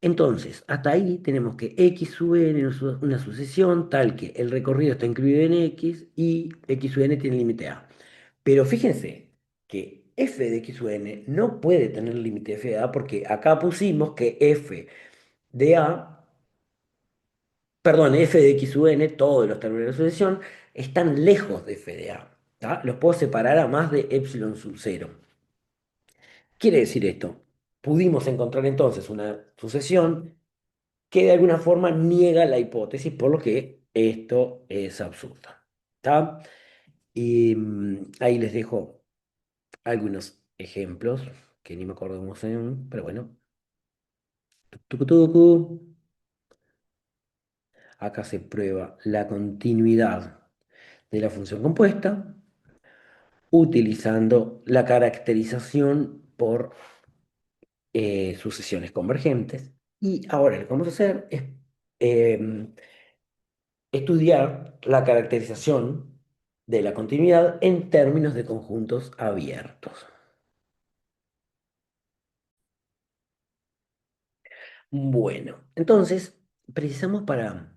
Entonces, hasta ahí tenemos que x sub n es una sucesión tal que el recorrido está incluido en x y x sub n tiene límite a. Pero fíjense que f de x sub n no puede tener límite f de a porque acá pusimos que f de a, perdón, f de x sub n, todos los términos de la sucesión, están lejos de f de a. ¿Tá? Los puedo separar a más de epsilon sub cero. Quiere decir esto, pudimos encontrar entonces una sucesión que de alguna forma niega la hipótesis, por lo que esto es absurdo. ¿Tá? Y ahí les dejo algunos ejemplos, que ni me acuerdo cómo se llaman, pero bueno. Tucu, tucu. Acá se prueba la continuidad de la función compuesta utilizando la caracterización por, sucesiones convergentes. Y ahora lo que vamos a hacer es, em, estudiar la caracterización de la continuidad en términos de conjuntos abiertos. Bueno, entonces precisamos para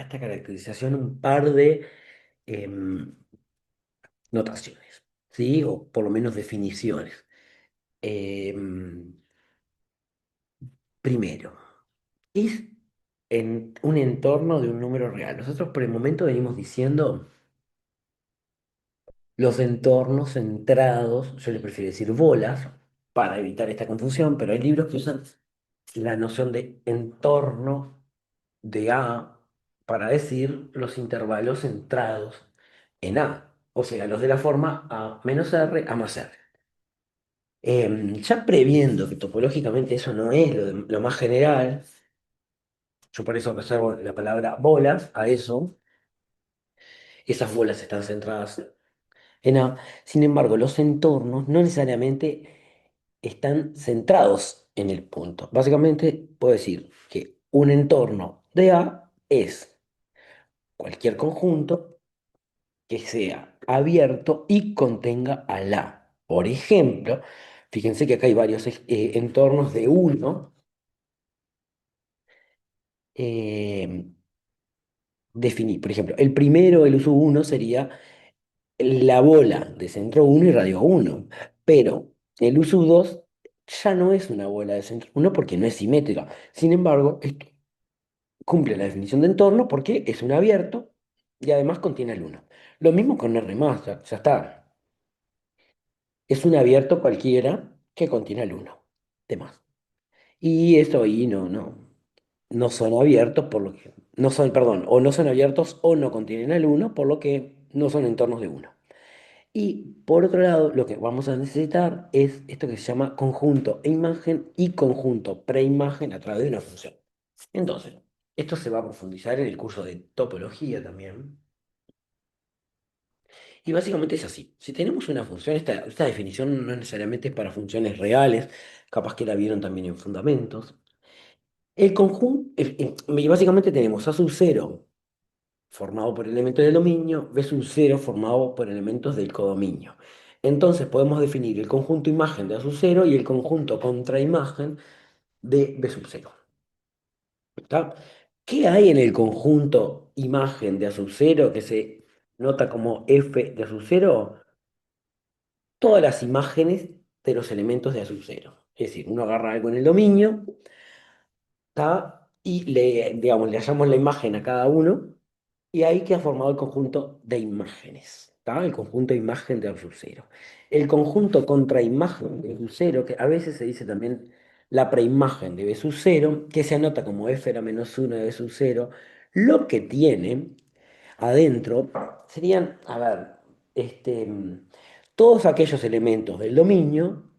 esta caracterización un par de, em, notaciones, ¿sí? O por lo menos definiciones. Em, Primero, es en un entorno de un número real. Nosotros por el momento venimos diciendo los entornos centrados, yo le prefiero decir bolas, para evitar esta confusión, pero hay libros que usan la noción de entorno de A para decir los intervalos centrados en A, o sea, los de la forma A menos R, A más R. Ya previendo que topológicamente eso no es lo más general, yo por eso reservo la palabra bolas a eso. Esas bolas están centradas en A. Sin embargo, los entornos no necesariamente están centrados en el punto. Básicamente, puedo decir que un entorno de A es cualquier conjunto que sea abierto y contenga a la. Por ejemplo, fíjense que acá hay varios entornos de uno. eh, Por ejemplo, el primero, el uso uno, sería la bola de centro uno y radio uno. Pero el uso 2 ya no es una bola de centro uno porque no es simétrica. Sin embargo, esto cumple la definición de entorno porque es un abierto y además contiene el uno. Lo mismo con R+, ya está. Es un abierto cualquiera que contiene el uno de más. Y esto ahí no son abiertos por lo que, no son, perdón, o no son abiertos o no contienen el uno, por lo que no son entornos de uno. Y por otro lado, lo que vamos a necesitar es esto que se llama conjunto e imagen y conjunto preimagen a través de una función. Entonces, esto se va a profundizar en el curso de topología también. Y básicamente es así. Si tenemos una función, esta definición no necesariamente es para funciones reales, capaz que la vieron también en fundamentos. El conjunto, y básicamente tenemos A sub 0 formado por elementos del dominio, B sub 0 formado por elementos del codominio. Entonces podemos definir el conjunto imagen de A sub 0 y el conjunto contraimagen de B sub 0. ¿Está? ¿Qué hay en el conjunto imagen de A sub 0 que se nota como F de A sub 0? Todas las imágenes de los elementos de A sub 0. Es decir, uno agarra algo en el dominio, ¿está? Y digamos, le hallamos la imagen a cada uno. Y ahí que ha formado el conjunto de imágenes, ¿tá? El conjunto de imagen de cero. El conjunto contraimagen de cero, que a veces se dice también la preimagen de B sub 0, que se anota como f era menos 1 de B sub 0, lo que tiene adentro serían, a ver, todos aquellos elementos del dominio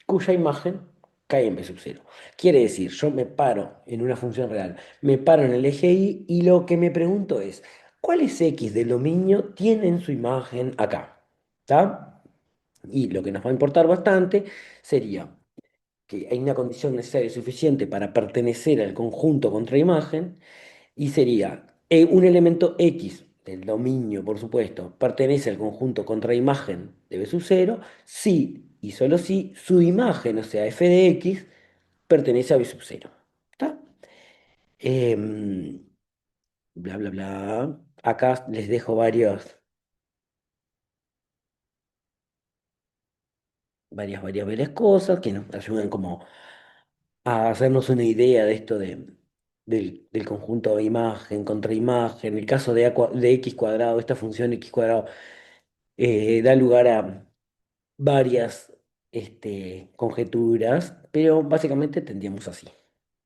cuya imagen cae en B sub 0. Quiere decir, yo me paro en una función real, me paro en el eje Y y lo que me pregunto es, ¿cuáles X del dominio tienen su imagen acá? ¿Está? Y lo que nos va a importar bastante sería que hay una condición necesaria y suficiente para pertenecer al conjunto contraimagen y sería un elemento X del dominio, por supuesto, pertenece al conjunto contraimagen de B sub 0 si y solo si su imagen, o sea, f de X, pertenece a B sub 0. ¿Está? Em, Bla, bla, bla. Acá les dejo varias cosas que nos ayudan como a hacernos una idea de esto del conjunto de imagen contra imagen. El caso de x cuadrado, esta función x cuadrado da lugar a varias conjeturas, pero básicamente tendríamos así.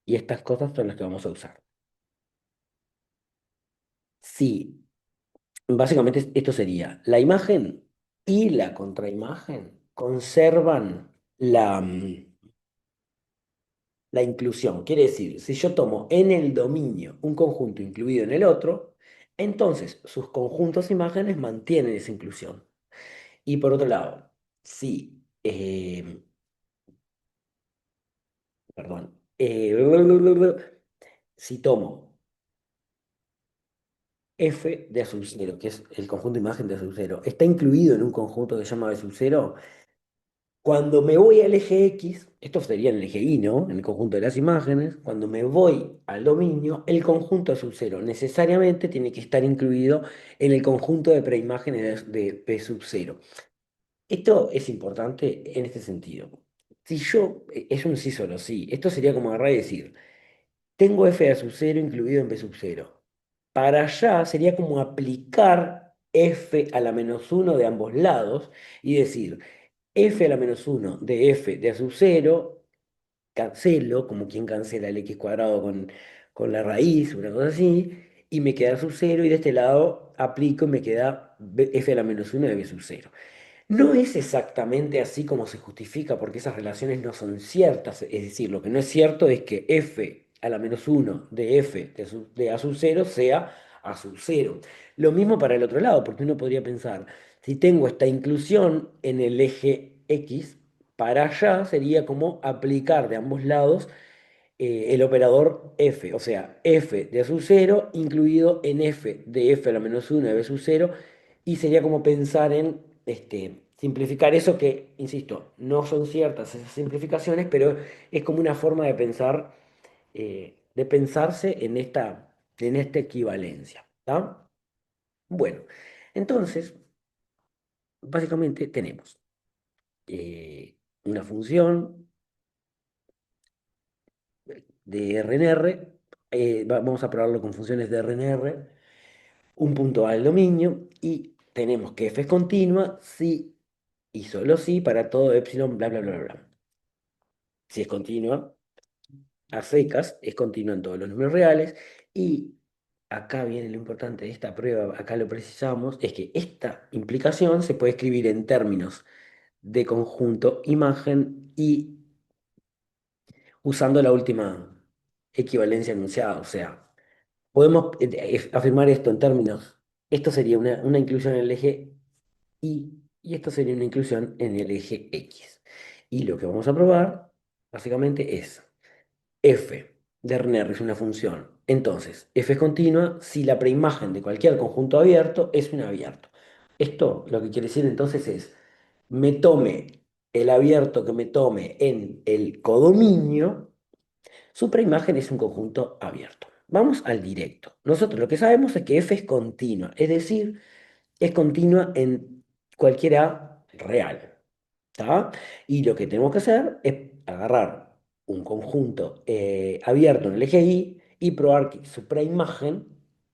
Y estas cosas son las que vamos a usar. Sí, básicamente esto sería la imagen y la contraimagen conservan la inclusión. Quiere decir, si yo tomo en el dominio un conjunto incluido en el otro, entonces sus conjuntos imágenes mantienen esa inclusión. Y por otro lado, si, perdón, si tomo f de A sub 0, que es el conjunto imagen de A sub 0, está incluido en un conjunto que se llama B sub 0. Cuando me voy al eje X, esto sería en el eje Y, ¿no? En el conjunto de las imágenes, cuando me voy al dominio, el conjunto sub 0 necesariamente tiene que estar incluido en el conjunto de preimágenes de P sub 0. Esto es importante en este sentido. Si yo, es un sí solo sí, esto sería como agarrar y decir, tengo f a sub 0 incluido en P sub 0. Para allá sería como aplicar f a la menos uno de ambos lados y decir, f a la menos uno de f de a sub 0, cancelo, como quien cancela el x cuadrado con la raíz, una cosa así, y me queda sub 0, y de este lado aplico y me queda f a la menos uno de b sub 0. No es exactamente así como se justifica porque esas relaciones no son ciertas. Es decir, lo que no es cierto es que f a la menos uno de f de a sub 0 sea a sub 0. Lo mismo para el otro lado, porque uno podría pensar, Si tengo esta inclusión en el eje X, para allá sería como aplicar de ambos lados el operador f, o sea, f de a sub 0 incluido en f de f a la menos 1 de b sub 0, y sería como pensar en simplificar eso que, insisto, no son ciertas esas simplificaciones, pero es como una forma de pensar, de pensarse en esta equivalencia, ¿está? Bueno, entonces, básicamente tenemos una función de RNR, vamos a probarlo con funciones de RNR, un punto A del dominio y tenemos que f es continua si y solo si para todo epsilon, bla, bla, bla, bla, bla. Si es continua, a secas, es continua en todos los números reales y acá viene lo importante de esta prueba, acá lo precisamos, es que esta implicación se puede escribir en términos de conjunto imagen y usando la última equivalencia enunciada, o sea, podemos afirmar esto en términos, esto sería una inclusión en el eje y esto sería una inclusión en el eje X. Y lo que vamos a probar básicamente es f de Renner es una función. Entonces, f es continua si la preimagen de cualquier conjunto abierto es un abierto. Esto lo que quiere decir entonces es, me tome el abierto que me tome en el codominio, su preimagen es un conjunto abierto. Vamos al directo. Nosotros lo que sabemos es que f es continua, es decir, es continua en cualquier A real. ¿Tá? Y lo que tenemos que hacer es agarrar un conjunto abierto en el eje y probar que su preimagen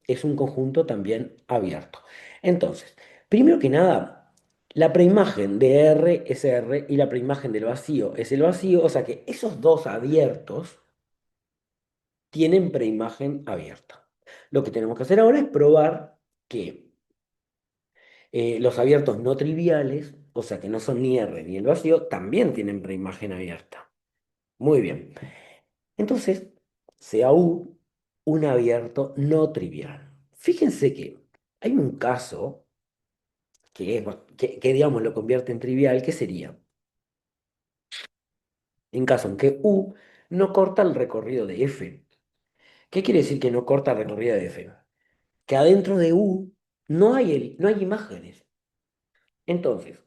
es un conjunto también abierto. Entonces, primero que nada, la preimagen de R es R y la preimagen del vacío es el vacío, o sea que esos dos abiertos tienen preimagen abierta. Lo que tenemos que hacer ahora es probar que los abiertos no triviales, o sea que no son ni R ni el vacío, también tienen preimagen abierta. Muy bien. Entonces, sea U un abierto no trivial. Fíjense que hay un caso que, digamos, lo convierte en trivial, que sería en caso en que U no corta el recorrido de F. ¿Qué quiere decir que no corta el recorrido de F? Que adentro de U no hay imágenes. Entonces,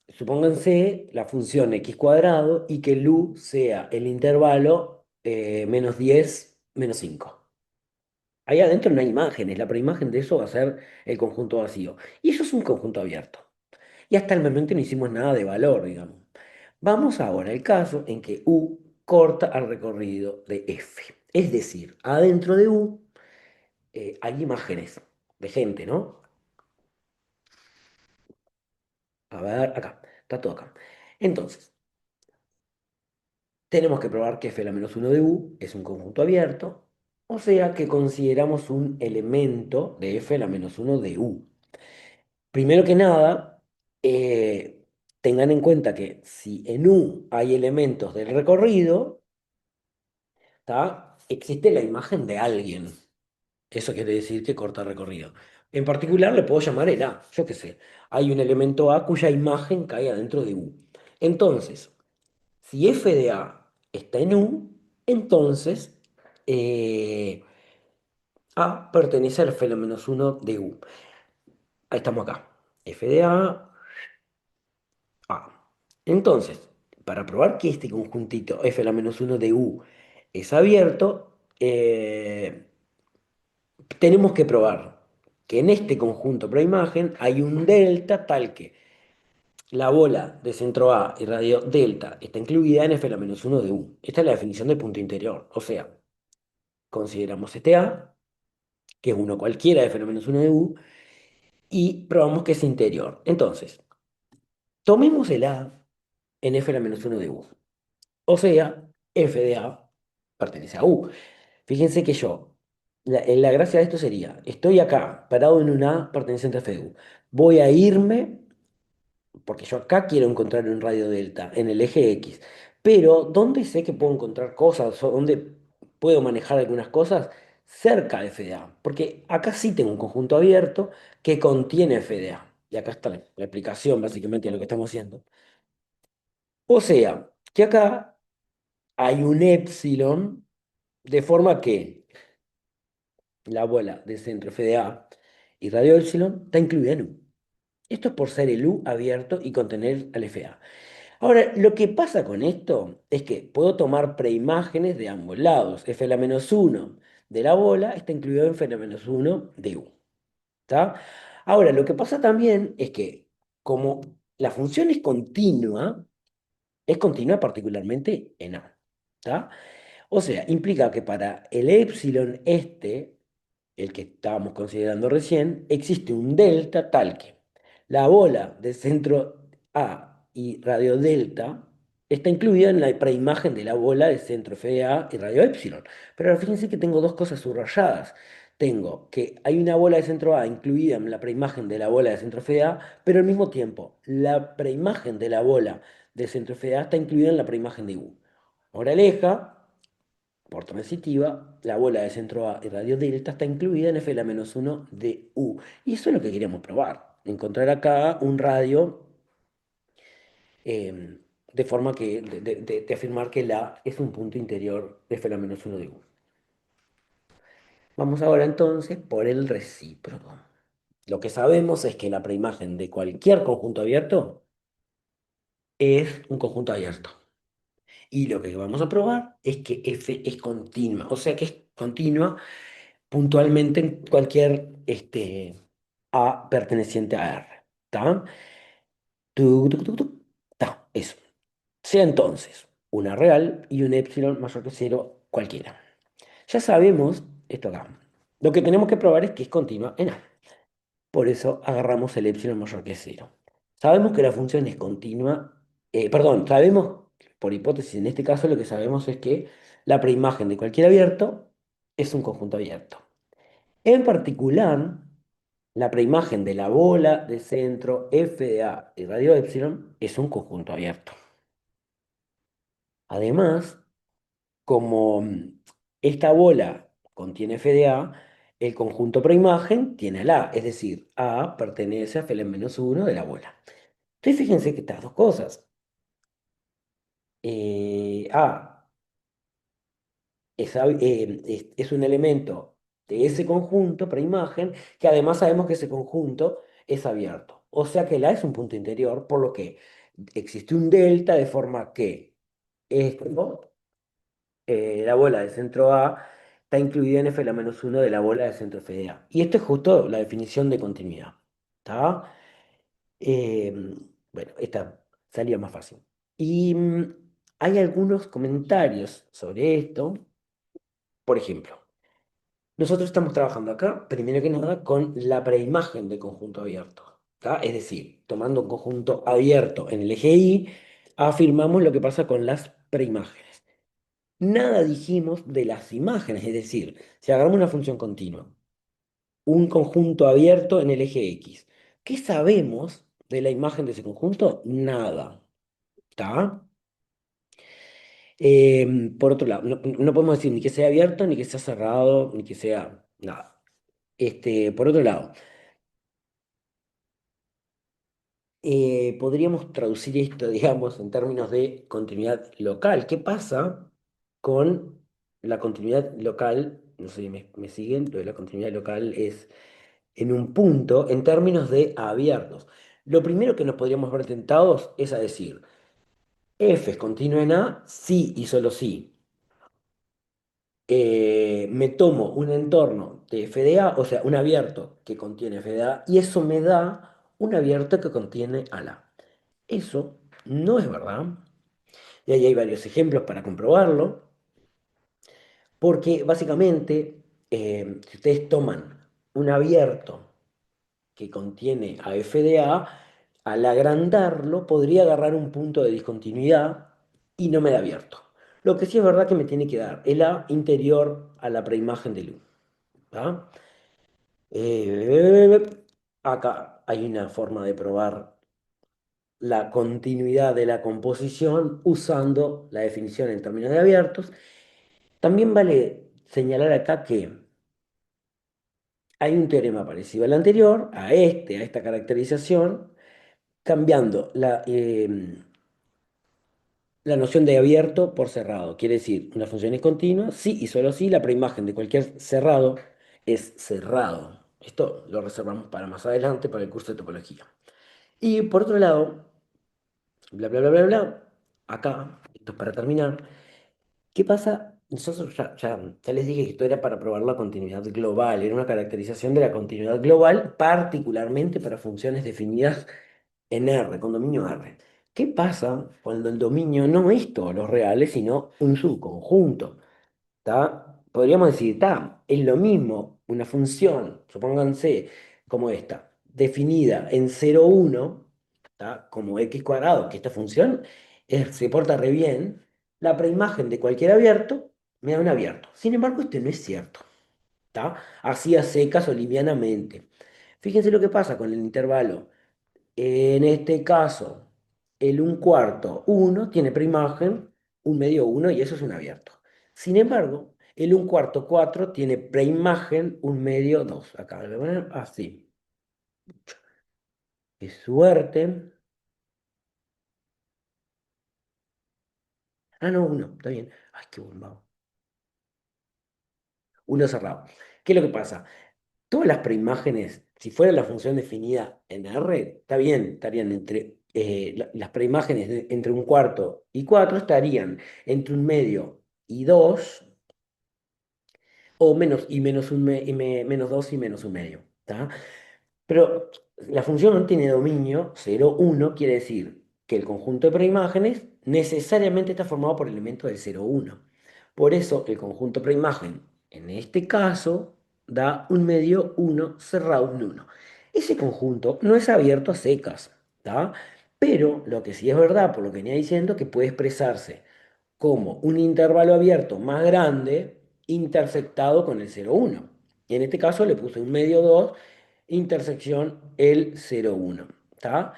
supónganse la función x cuadrado y que el u sea el intervalo menos 10 menos 5. Ahí adentro no hay imágenes, la preimagen de eso va a ser el conjunto vacío. Y eso es un conjunto abierto. Y hasta el momento no hicimos nada de valor, digamos. Vamos ahora al caso en que u corta al recorrido de f. Es decir, adentro de u hay imágenes de gente, ¿no? A ver, acá, está todo acá. Entonces, tenemos que probar que f a la menos uno de u es un conjunto abierto, o sea que consideramos un elemento de f a la menos uno de u. Primero que nada, tengan en cuenta que si en u hay elementos del recorrido, ¿tá? Existe la imagen de alguien. Eso quiere decir que corta recorrido. En particular le puedo llamar el A, yo qué sé. Hay un elemento A cuya imagen cae adentro de u. Entonces, si f de A está en U, entonces A pertenece al fenómeno 1 de U. Ahí estamos acá. F de A. Entonces, para probar que este conjuntito f a la menos 1 de U es abierto, tenemos que probar que en este conjunto preimagen hay un delta tal que la bola de centro A y radio delta está incluida en f a la menos 1 de U. Esta es la definición del punto interior. O sea, consideramos este A, que es uno cualquiera de f a menos 1 de U, y probamos que es interior. Entonces, tomemos el A en f a la menos 1 de U. O sea, f de A pertenece a U. Fíjense que yo, la gracia de esto sería, estoy acá, parado en un A perteneciente a f de U. Voy a irme, porque yo acá quiero encontrar un radio delta, en el eje X. Pero, ¿dónde sé que puedo encontrar cosas? ¿O dónde puedo manejar algunas cosas? Cerca de f de A. Porque acá sí tengo un conjunto abierto que contiene f de A. y acá está la explicación básicamente de lo que estamos haciendo. O sea, que acá hay un epsilon, de forma que la bola de centro FDA y radio epsilon está incluida en U. Esto es por ser el U abierto y contener al FA. Ahora, lo que pasa con esto es que puedo tomar preimágenes de ambos lados. F-1 de la bola está incluido en F-1 de U. ¿Está? Ahora, lo que pasa también es que como la función es continua particularmente en A. ¿Está? O sea, implica que para el epsilon este, el que estábamos considerando recién, existe un delta tal que la bola de centro A y radio delta está incluida en la preimagen de la bola de centro FA y radio epsilon. Pero ahora fíjense que tengo dos cosas subrayadas. Tengo que hay una bola de centro A incluida en la preimagen de la bola de centro FA, pero al mismo tiempo la preimagen de la bola de centro FA está incluida en la preimagen de U. Moraleja, por transitiva, la bola de centro A y radio delta está incluida en F la menos uno de U. Y eso es lo que queríamos probar. Encontrar acá un radio de forma que, de afirmar que la es un punto interior de F la menos uno de U. Vamos ahora entonces por el recíproco. Lo que sabemos es que la preimagen de cualquier conjunto abierto es un conjunto abierto. Y lo que vamos a probar es que F es continua, o sea que es continua puntualmente en cualquier A perteneciente a R. ¿Está? Ta, eso. Sea entonces una real y un epsilon mayor que cero cualquiera. Ya sabemos esto acá. Lo que tenemos que probar es que es continua en A. Por eso agarramos el epsilon mayor que cero. Sabemos que la función es continua. Perdón, sabemos, por hipótesis en este caso, lo que sabemos es que la preimagen de cualquier abierto es un conjunto abierto. En particular, la preimagen de la bola de centro F de A y radio epsilon es un conjunto abierto. Además, como esta bola contiene F de A, el conjunto preimagen tiene al A, es decir, A pertenece a Fl-1 de la bola. Entonces fíjense que estas dos cosas, A es un elemento de ese conjunto preimagen, que además sabemos que ese conjunto es abierto. O sea que la es un punto interior, por lo que existe un delta de forma que esto, la bola de centro A está incluida en F la menos uno de la bola de centro F de A. Y esto es justo la definición de continuidad. ¿Está? Eh, bueno, esta salía más fácil. Y hay algunos comentarios sobre esto. Por ejemplo, nosotros estamos trabajando acá, primero que nada, con la preimagen de conjunto abierto. ¿Tá? Es decir, tomando un conjunto abierto en el eje Y, afirmamos lo que pasa con las preimágenes. Nada dijimos de las imágenes, es decir, si agarramos una función continua, un conjunto abierto en el eje X, ¿qué sabemos de la imagen de ese conjunto? Nada. ¿Está? Por otro lado, no podemos decir ni que sea abierto, ni que sea cerrado, ni que sea nada. Por otro lado, podríamos traducir esto, digamos, en términos de continuidad local. ¿Qué pasa con la continuidad local? No sé si me siguen, lo de la continuidad local es en un punto en términos de abiertos. Lo primero que nos podríamos ver tentados es a decir, f es continuo en A, sí y solo sí. Me tomo un entorno de FDA, o sea, un abierto que contiene FDA, y eso me da un abierto que contiene ALA. Eso no es verdad, y ahí hay varios ejemplos para comprobarlo, porque básicamente, si ustedes toman un abierto que contiene a FDA, al agrandarlo podría agarrar un punto de discontinuidad y no me da abierto. Lo que sí es verdad que me tiene que dar el A interior a la preimagen de luz. ¿Va? Eh, Acá hay una forma de probar la continuidad de la composición usando la definición en términos de abiertos. También vale señalar acá que hay un teorema parecido al anterior, a esta caracterización, cambiando la noción de abierto por cerrado. Quiere decir, una función es continua, sí y solo si la preimagen de cualquier cerrado es cerrado. Esto lo reservamos para más adelante, para el curso de topología. Y por otro lado, bla, bla, bla, bla, bla, acá, esto es para terminar, ¿qué pasa? Nosotros ya les dije que esto era para probar la continuidad global, era una caracterización de la continuidad global, particularmente para funciones definidas en R, con dominio R. ¿Qué pasa cuando el dominio no es todos los reales, sino un subconjunto? ¿Tá? Podríamos decir, es lo mismo una función, supónganse, como esta, definida en 0,1, como x cuadrado, que esta función se porta re bien, la preimagen de cualquier abierto me da un abierto. Sin embargo, este no es cierto, ¿tá? Así a secas o livianamente. Fíjense lo que pasa con el intervalo. En este caso, el un cuarto uno tiene preimagen un medio uno y eso es un abierto. Sin embargo, el un cuarto 4 tiene preimagen un medio 2. Acá lo voy a poner así. Qué suerte. Ah, no, uno, está bien. Ay, qué bombado. Uno cerrado. ¿Qué es lo que pasa? Todas las preimágenes, si fuera la función definida en R, está bien, estarían entre las preimágenes entre un cuarto y 4 estarían entre un medio y 2 o menos y menos menos 2 y menos un medio. ¿Tá? Pero la función no tiene dominio 0,1, quiere decir que el conjunto de preimágenes necesariamente está formado por elementos del 0,1. Por eso el conjunto preimagen, en este caso, da un medio uno cerrado un 1. Ese conjunto no es abierto a secas, ¿tá? Pero lo que sí es verdad, por lo que venía diciendo, que puede expresarse como un intervalo abierto más grande intersectado con el 0,1. Y en este caso le puse un medio 2 intersección el 0,1. ¿Tá?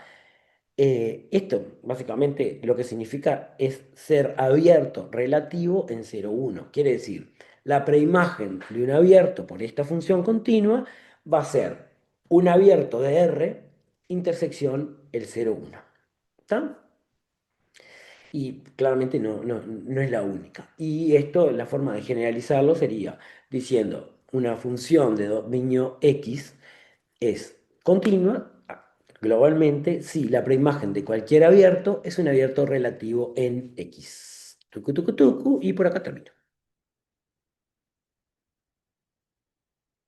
Esto básicamente lo que significa es ser abierto relativo en 0,1. Quiere decir, la preimagen de un abierto por esta función continua va a ser un abierto de R intersección el 0,1. ¿Está? Y claramente no es la única. Y esto, la forma de generalizarlo sería diciendo una función de dominio X es continua globalmente si la preimagen de cualquier abierto es un abierto relativo en X. Tucu, tucu, tucu, y por acá termino.